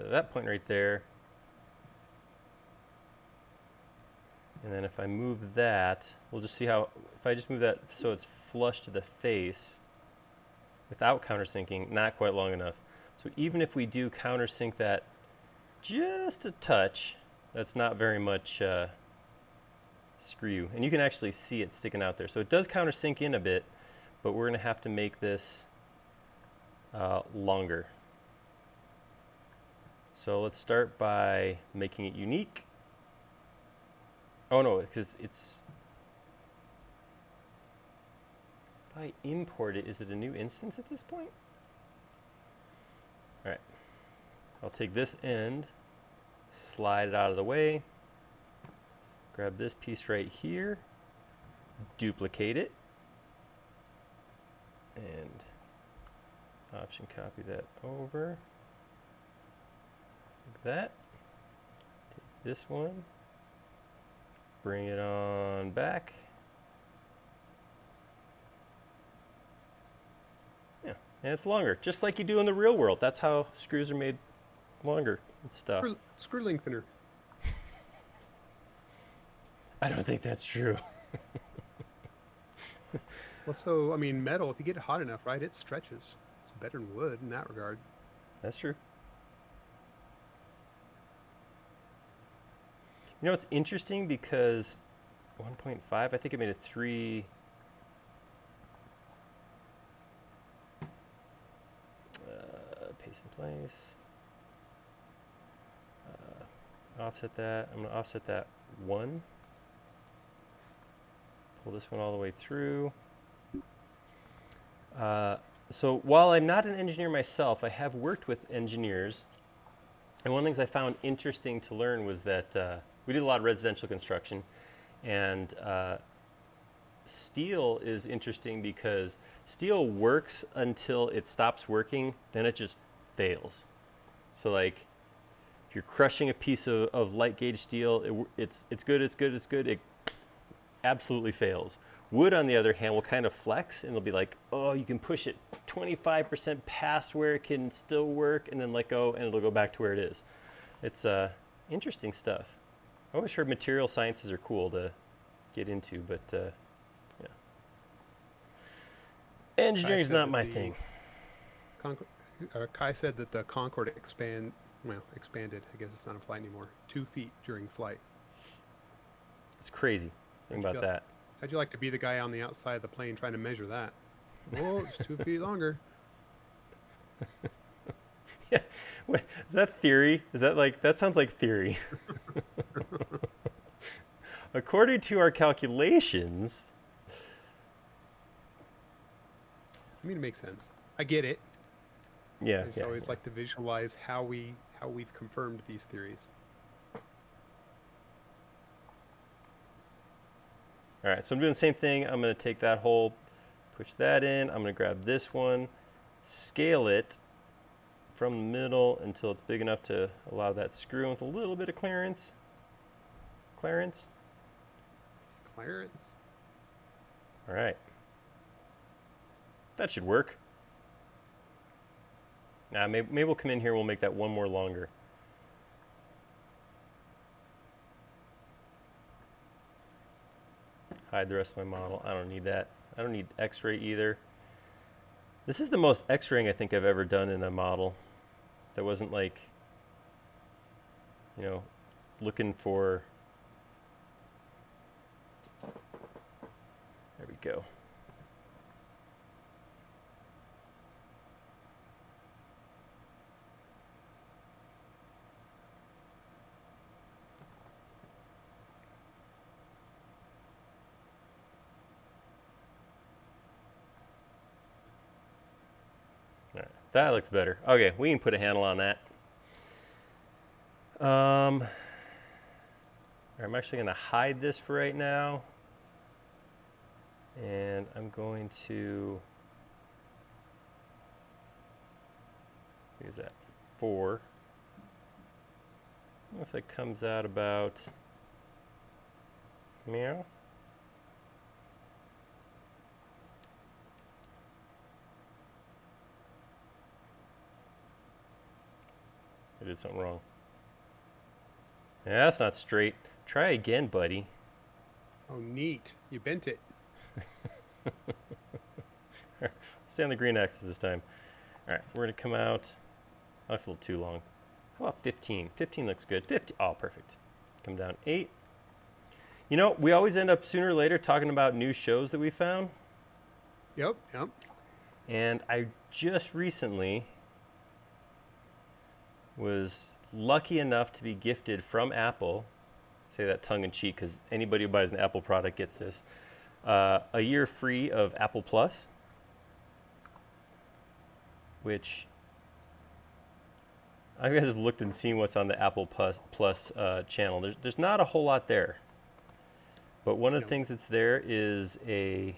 That point right there. And then if I move that, we'll just see how, if I just move that so it's flush to the face without countersinking, not quite long enough. So even if we do countersink that just a touch, that's not very much screw. And you can actually see it sticking out there. So it does countersink in a bit, but we're gonna have to make this longer. So let's start by making it unique. Oh no, because it's, if I import it, is it a new instance at this point? All right, I'll take this end, slide it out of the way, grab this piece right here, duplicate it, and option copy that over, like that. Take this one, bring it on back. Yeah, and it's longer, just like you do in the real world. That's how screws are made longer and stuff. Screw lengthener. I don't think that's true. Well, so, I mean, metal, if you get it hot enough, right, it stretches. It's better than wood in that regard. That's true. You know, it's interesting because 1.5, I think it made a 3. Paste in place. Offset that. I'm going to offset that 1. Pull this one all the way through. So while I'm not an engineer myself, I have worked with engineers. And one of the things I found interesting to learn was that we did a lot of residential construction. And steel is interesting because steel works until it stops working, then it just fails. So like, if you're crushing a piece of light gauge steel, it's good, it absolutely fails. Wood, on the other hand, will kind of flex and it'll be like, oh, you can push it 25% past where it can still work and then let go and it'll go back to where it is. It's interesting stuff. I always heard material sciences are cool to get into, but yeah. Engineering's not my thing. Kai said that the Concorde expanded, I guess it's not in flight anymore, 2 feet during flight. It's crazy. Think about that. How'd you like to be the guy on the outside of the plane trying to measure that? Oh, it's 2 feet longer. Yeah. Wait, is that theory? Is that like, that sounds like theory. According to our calculations. I mean, it makes sense. I get it. Yeah. I just always like to visualize how we've confirmed these theories. All right, so I'm doing the same thing. I'm going to take that hole, push that in. I'm going to grab this one, scale it from the middle until it's big enough to allow that screw with a little bit of clearance. Clearance. All right. That should work. Now, maybe we'll come in here and we'll make that one more longer. hide the rest of my model. I don't need that. I don't need X-ray either. This is the most X-raying I think I've ever done in a model. That wasn't like, you know, looking for. There we go. All right, that looks better. Okay, we can put a handle on that. I'm actually going to hide this for right now. And I'm going to, what is that, 4. Looks like comes out about, meow. I did something wrong. Yeah, that's not straight. Try again, buddy. Oh, neat. You bent it. Stay on the green axis this time. All right, we're going to come out. Oh, that's a little too long. How about 15? 15 looks good. 50. Oh, perfect. Come down 8. You know, we always end up sooner or later talking about new shows that we found. Yep. And I just recently was lucky enough to be gifted from Apple, say that tongue in cheek because anybody who buys an Apple product gets this, a year free of Apple Plus, which I guys have looked and seen what's on the Apple Plus channel. There's not a whole lot there, but one of the things that's there is a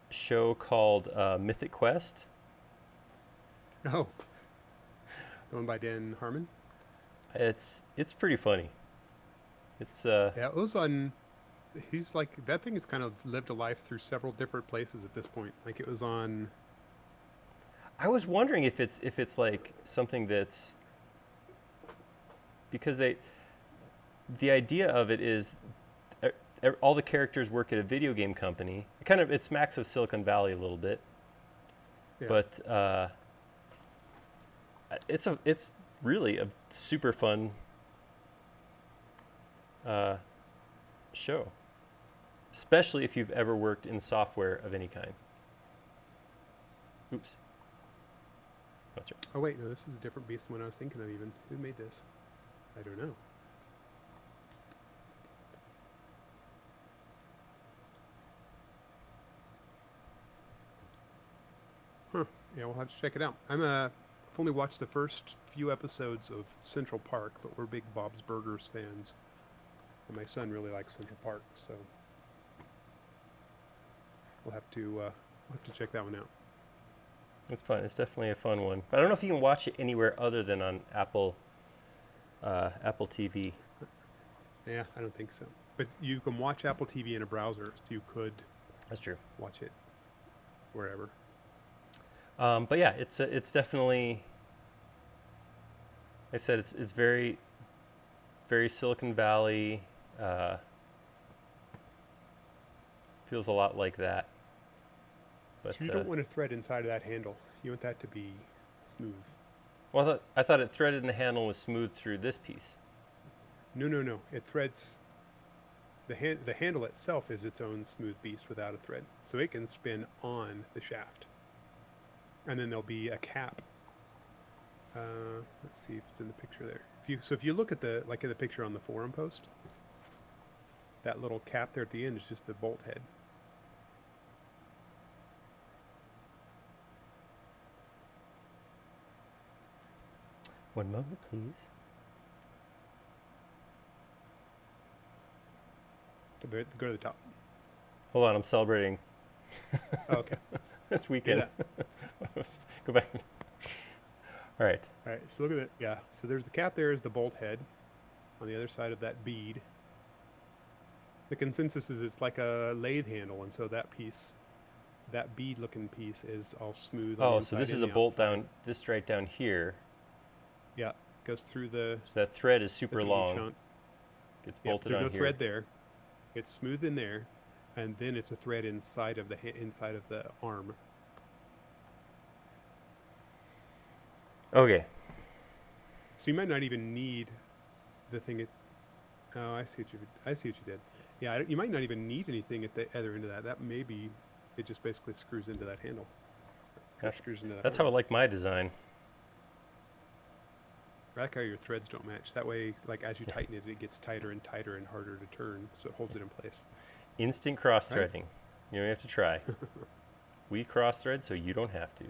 show called Mythic Quest. Oh, the one by Dan Harmon. It's pretty funny. It's yeah, it was on. He's like, that thing has kind of lived a life through several different places at this point. Like it was on. I was wondering if it's like something that's, because the idea of it is all the characters work at a video game company. It smacks of Silicon Valley a little bit, Yeah. but it's really a super fun show, especially if you've ever worked in software of any kind. Oops. That's right. Oh wait, no, this is a different beast than what I was thinking of. Even who made this? I don't know. Huh? Yeah, we'll have to check it out. I've only watched the first few episodes of Central Park, but we're big Bob's Burgers fans, and my son really likes Central Park, so we'll have to check that one out. It's fun. It's definitely a fun one. But I don't know if you can watch it anywhere other than on Apple TV. Yeah, I don't think so. But you can watch Apple TV in a browser, so you could. That's true. Watch it wherever. But yeah, it's definitely. Like I said, it's very, very Silicon Valley. Feels a lot like that. But so you don't want a thread inside of that handle. You want that to be smooth. Well, I thought it threaded and the handle was smooth through this piece. No. It threads. The handle itself is its own smooth beast without a thread, so it can spin on the shaft. And then there'll be a cap. Let's see if it's in the picture there. If you look at the picture on the forum post, that little cap there at the end is just the bolt head. One moment, please. Go to the top. Hold on, I'm celebrating. Oh, okay. This weekend. Go back. All right. All right, so look at it. Yeah, so there's the cap there is the bolt head on the other side of that bead. The consensus is it's like a lathe handle, and so that piece, that bead looking piece is all smooth. Oh, so this is a bolt down, this right down here. Yeah, goes through the. So that thread is super long. Chunk. Gets bolted there's on no here. thread there. It's smooth in there, and then it's a thread inside of the inside of the arm. Okay. So you might not even need the thing. Oh, I see what you did. Yeah, you might not even need anything at the other end of that. That maybe it just basically screws into that handle. Or screws into that That's how I arm. like my design. I like how your threads don't match. That way, like as you Yeah. tighten it, it gets tighter and tighter and harder to turn, so it holds it in place. Instant cross-threading. You don't have to try. We cross-thread so you don't have to.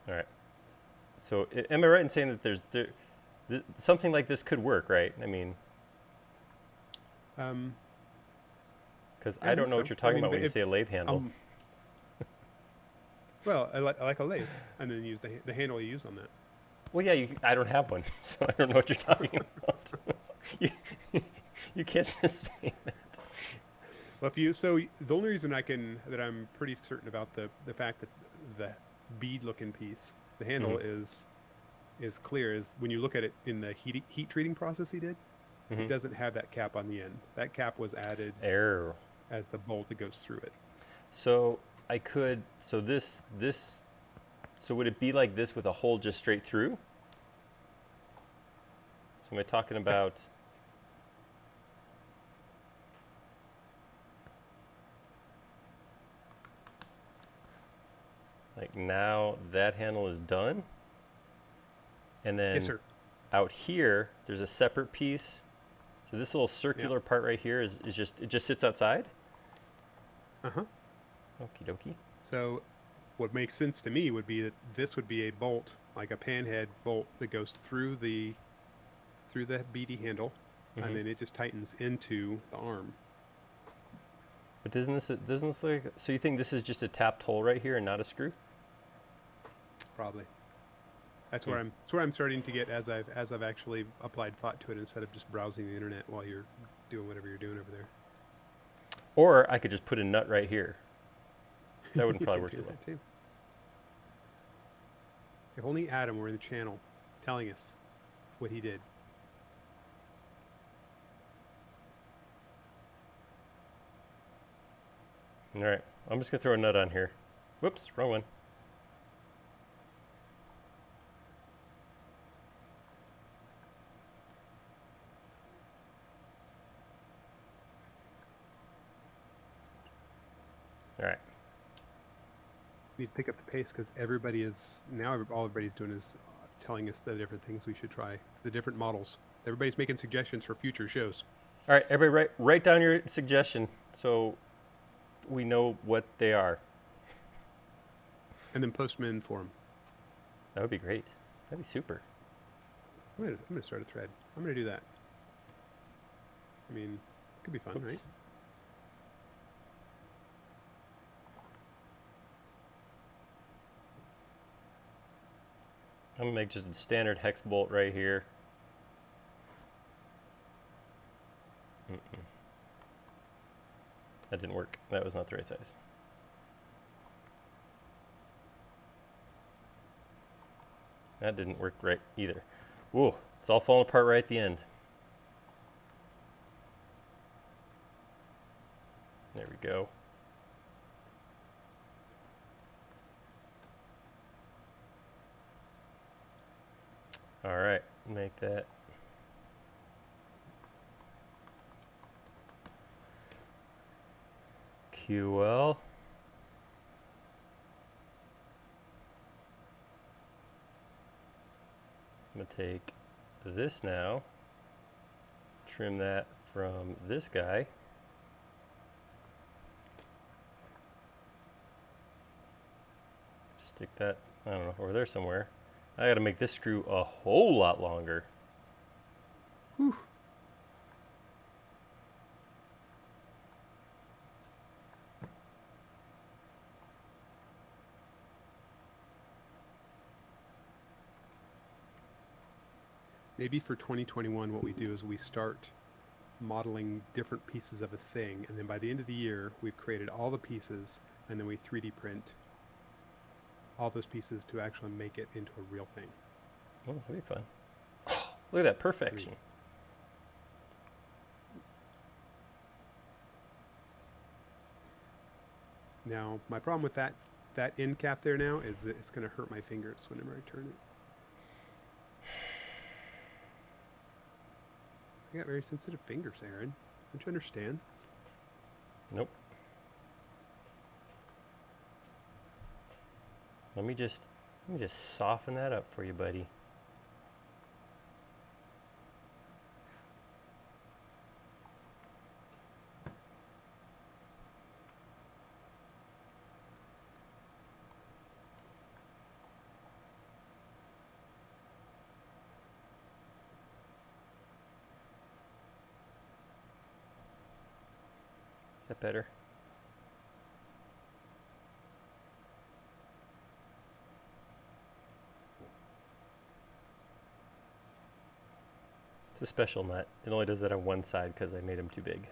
All right. So am I right in saying that something like this could work, right? I mean, because Yeah, I I don't think know so. what you're talking about when you if, say a lathe handle. well, I like a lathe, and then use the handle you use on that. Well, yeah, I don't have one, so I don't know what you're talking about. you, you can't just say that. Well, the only reason that I'm pretty certain about the fact that the bead looking piece, the handle is clear is when you look at it in the heat treating process he did, it doesn't have that cap on the end. That cap was added as the bolt that goes through it. So I could, so would it be like this with a hole just straight through? So am I talking about? Like now that handle is done. And then Yes, sir. out here, there's a separate piece. So this little circular part right here is just, it just sits outside? Uh-huh. Okie dokie. So what makes sense to me would be that this would be a bolt, like a panhead bolt that goes through the beady handle, and then it just tightens into the arm. But doesn't this look like, so you think this is just a tapped hole right here and not a screw? Probably. That's where I'm starting to get as I've actually applied thought to it instead of just browsing the internet while you're doing whatever you're doing over there. Or I could just put a nut right here. That wouldn't probably work so well. Too. If only Adam were in the channel telling us what he did. All right, I'm just gonna throw a nut on here. Whoops, wrong one. All right. We need to pick up the pace because all everybody's doing is telling us the different things we should try, the different models. Everybody's making suggestions for future shows. All right, everybody, write down your suggestion so we know what they are. And then post them in for them. That would be great. That'd be super. I'm gonna start a thread. I'm gonna do that. I mean, it could be fun, right? I'm gonna make just a standard hex bolt right here. That didn't work. That was not the right size. That didn't work right either. Whoa, it's all falling apart right at the end. There we go. All right, make that. QL. I'm gonna take this now, trim that from this guy. Stick that, I don't know, over there somewhere. I gotta make this screw a whole lot longer. Whew. Maybe for 2021, what we do is we start modeling different pieces of a thing, and then by the end of the year, we've created all the pieces, and then we 3D print all those pieces to actually make it into a real thing. Oh, that'd be fun. Look at that perfection. Now, my problem with that end cap there now is that it's going to hurt my fingers whenever I turn it. I got very sensitive fingers, Aaron. Don't you understand? Nope. Let me just soften that up for you, buddy. Is that better? It's a special nut. It only does that on one side because I made them too big.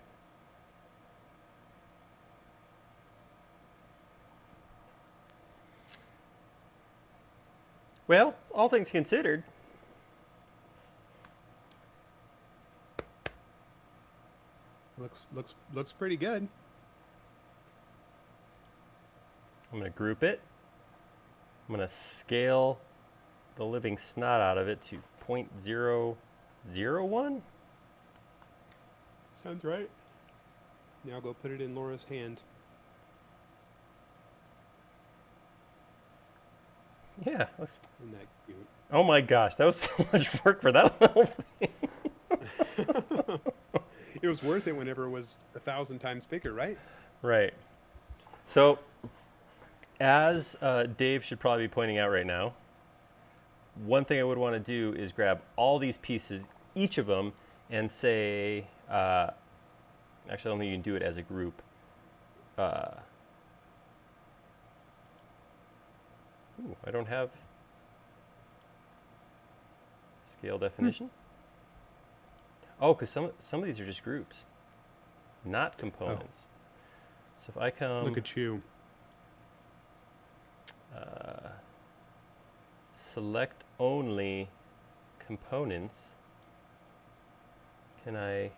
Well, all things considered, looks pretty good. I'm going to group it. I'm going to scale the living snot out of it to 0.001. Sounds right. Now go put it in Laura's hand. Yeah, looks. Isn't that cute? Oh my gosh, that was so much work for that little thing. It was worth it whenever it was 1,000 times bigger, right? Right. So, as Dave should probably be pointing out right now, one thing I would want to do is grab all these pieces, each of them, and say, actually I don't think you can do it as a group. Ooh, I don't have scale definition. Oh, because some of these are just groups, not components. Oh. So if I come... Look at you. Select only components. Can I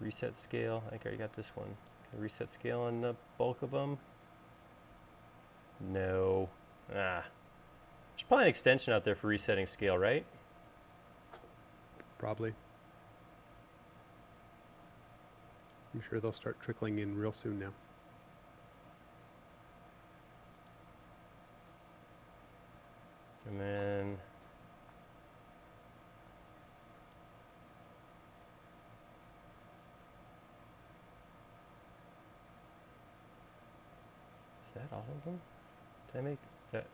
reset scale? I think I already got this one. Can I reset scale on the bulk of them? No. There's probably an extension out there for resetting scale, right? Probably. I'm sure they'll start trickling in real soon now. And then is that all of them? Did I make that?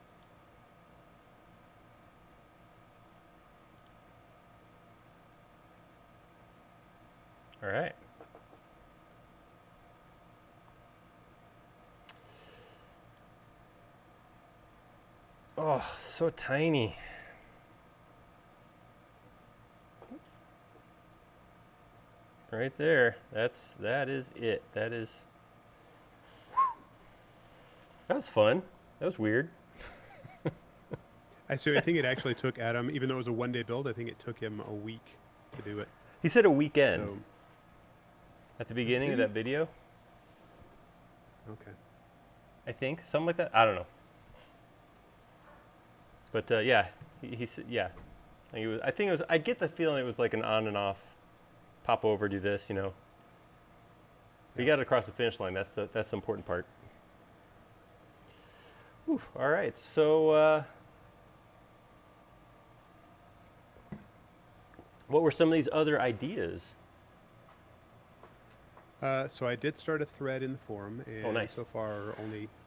All right. Oh, so tiny. Oops. Right there. That is it. That was fun. That was weird. I think it actually took Adam, even though it was a one-day build, I think it took him a week to do it. He said a weekend. So, at the beginning of that video. Okay. I think something like that. I don't know. But yeah, he said yeah. I think it was. I get the feeling it was like an on and off, pop over, do this, you know. We got it across the finish line. That's the important part. Whew, all right, so what were some of these other ideas? So I did start a thread in the forum, and nice. So far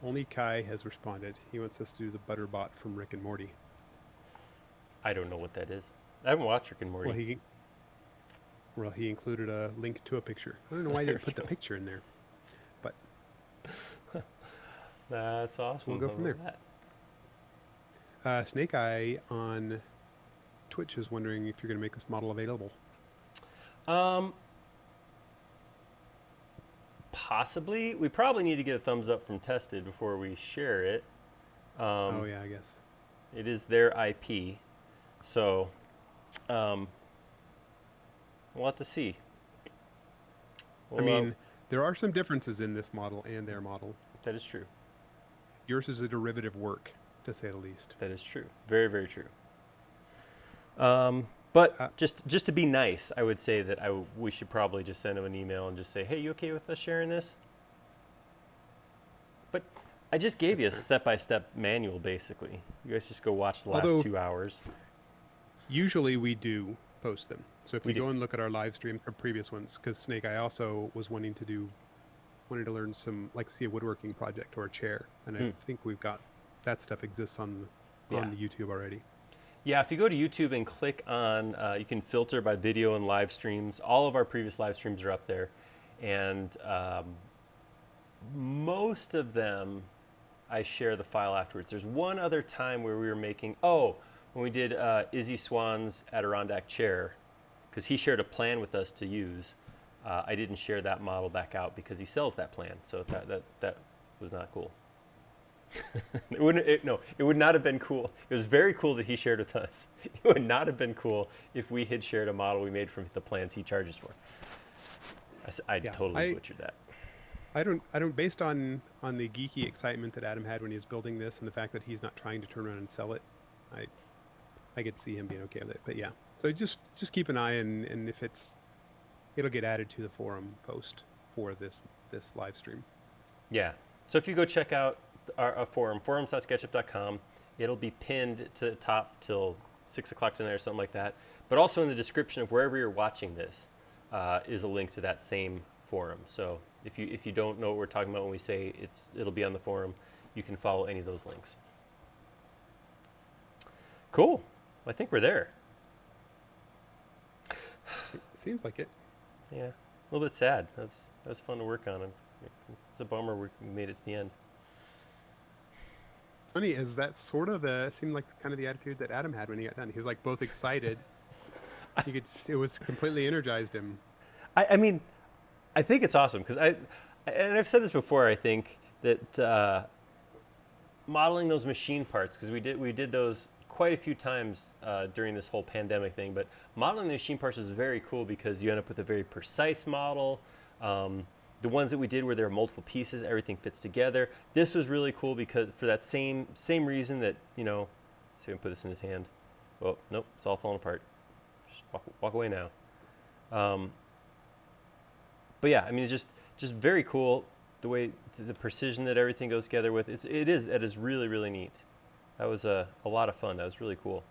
only Kai has responded. He wants us to do the Butterbot from Rick and Morty. I don't know what that is. I haven't watched Rick and Morty. Well, he included a link to a picture. I don't know why he didn't put the picture in there, but that's awesome. So we'll go from there. Snake Eye on Twitch is wondering if you're going to make this model available. Possibly. We probably need to get a thumbs up from Tested before we share it. Oh yeah, I guess. It is their IP, so um, we'll have to see. I Well, mean, there are some differences in this model and their model. that is true. Yours is a derivative work, to say the least. That is true. Very, very true. But Uh, just to be nice, I would say that we should probably just send them an email and just say, hey, you okay with us sharing this? But I just gave you a fair. step-by-step manual, basically. You guys just go watch the last Although 2 hours. usually we do post them. So if We we do. go and look at our live stream from previous ones, because Snake, I also was wanting to learn some, like, see a woodworking project or a chair, and I think we've got that stuff exists on Yeah. the YouTube already. Yeah, if you go to YouTube and click on, you can filter by video and live streams. All of our previous live streams are up there. And most of them, I share the file afterwards. There's one other time where we were making, when we did Izzy Swan's Adirondack chair, because he shared a plan with us to use. I didn't share that model back out because he sells that plan. So that was not cool. It would not have been cool. It was very cool that he shared with us. It would not have been cool if we had shared a model we made from the plans he charges for. I totally butchered that. I don't. Based on the geeky excitement that Adam had when he was building this, and the fact that he's not trying to turn around and sell it, I could see him being okay with it. But yeah, so just keep an eye, and if it'll get added to the forum post for this live stream. Yeah. So if you go check out our forum, forums.sketchup.com, it'll be pinned to the top till 6 o'clock tonight or something like that. But also in the description of wherever you're watching this is a link to that same forum. So if you don't know what we're talking about when we say it'll be on the forum, you can follow any of those links. Cool. I think we're there. Seems like it. Yeah. A little bit sad. That was fun to work on. It's a bummer we made it to the end. Funny, is that sort of it seemed like kind of the attitude that Adam had when he got done. He was like both excited. It was completely energized him. I mean, I think it's awesome because and I've said this before. I think that modeling those machine parts, because we did those quite a few times during this whole pandemic thing. But modeling the machine parts is very cool because you end up with a very precise model. The ones that we did where there are multiple pieces, everything fits together. This was really cool because for that same reason that, see if I can put this in his hand. Oh, nope, it's all falling apart. Just walk away now. But yeah, I mean, it's just very cool the way, the precision that everything goes together with. It is really, really neat. That was a lot of fun. That was really cool.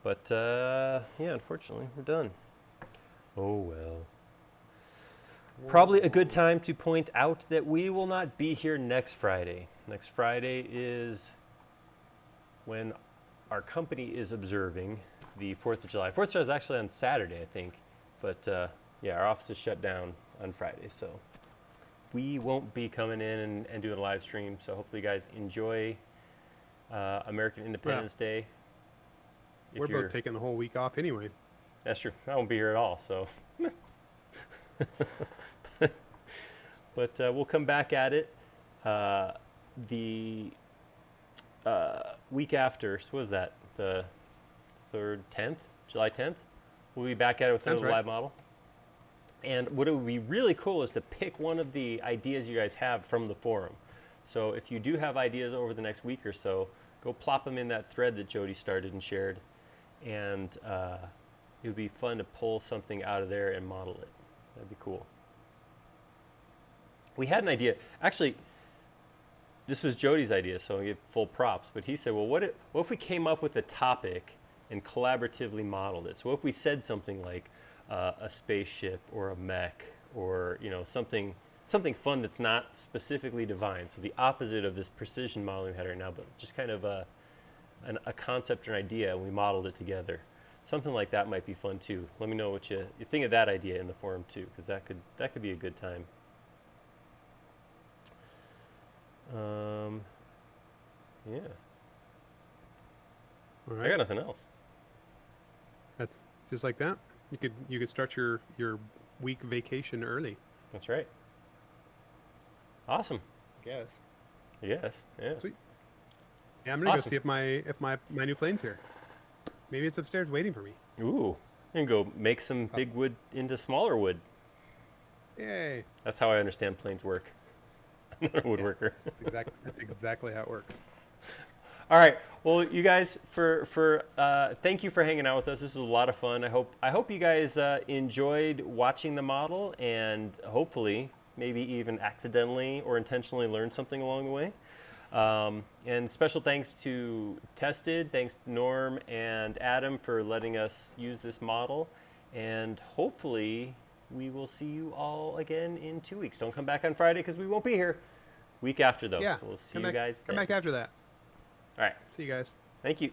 But yeah, unfortunately, we're done. Oh well. Probably a good time to point out that we will not be here next Friday. Next Friday is when our company is observing the 4th of July. 4th of July is actually on Saturday, I think. But yeah, our office is shut down on Friday. So we won't be coming in and doing a live stream. So hopefully you guys enjoy American Independence Day. We're both taking the whole week off anyway. That's true. I won't be here at all, so. But we'll come back at it the week after. So what is that? The 3rd, 10th? July 10th? We'll be back at it with another live model. And what would be really cool is to pick one of the ideas you guys have from the forum. So if you do have ideas over the next week or so, go plop them in that thread that Jody started and shared. And it would be fun to pull something out of there and model it. That'd be cool. We had an idea. Actually, this was Jody's idea, so I give full props. But he said, well, what if we came up with a topic and collaboratively modeled it? So what if we said something like a spaceship or a mech or something fun that's not specifically divine. So the opposite of this precision modeling we had right now, but just kind of a concept or an idea, and we modeled it together. Something like that might be fun too. Let me know what you think of that idea in the forum too, because that could be a good time. Yeah. All right. I got nothing else. That's just like that. You could start your week vacation early. That's right. Awesome. Yes. Yes. Yeah. Sweet. Yeah, I'm gonna go Awesome. see if my new plane's here. Maybe it's upstairs waiting for me. Ooh. You can go make some Oh, big wood into smaller wood. yay! That's how I understand planes work. I'm not a Yeah, woodworker. that's exactly how it works. All right. Well, you guys, thank you for hanging out with us. This was a lot of fun. I hope you guys enjoyed watching the model, and hopefully, maybe even accidentally or intentionally learned something along the way. And special thanks to Tested, thanks to Norm and Adam for letting us use this model. And hopefully, we will see you all again in 2 weeks. Don't come back on Friday because we won't be here. Week after, though. Yeah, We'll see come you back. guys Come then. back after that. All right. See you guys. Thank you.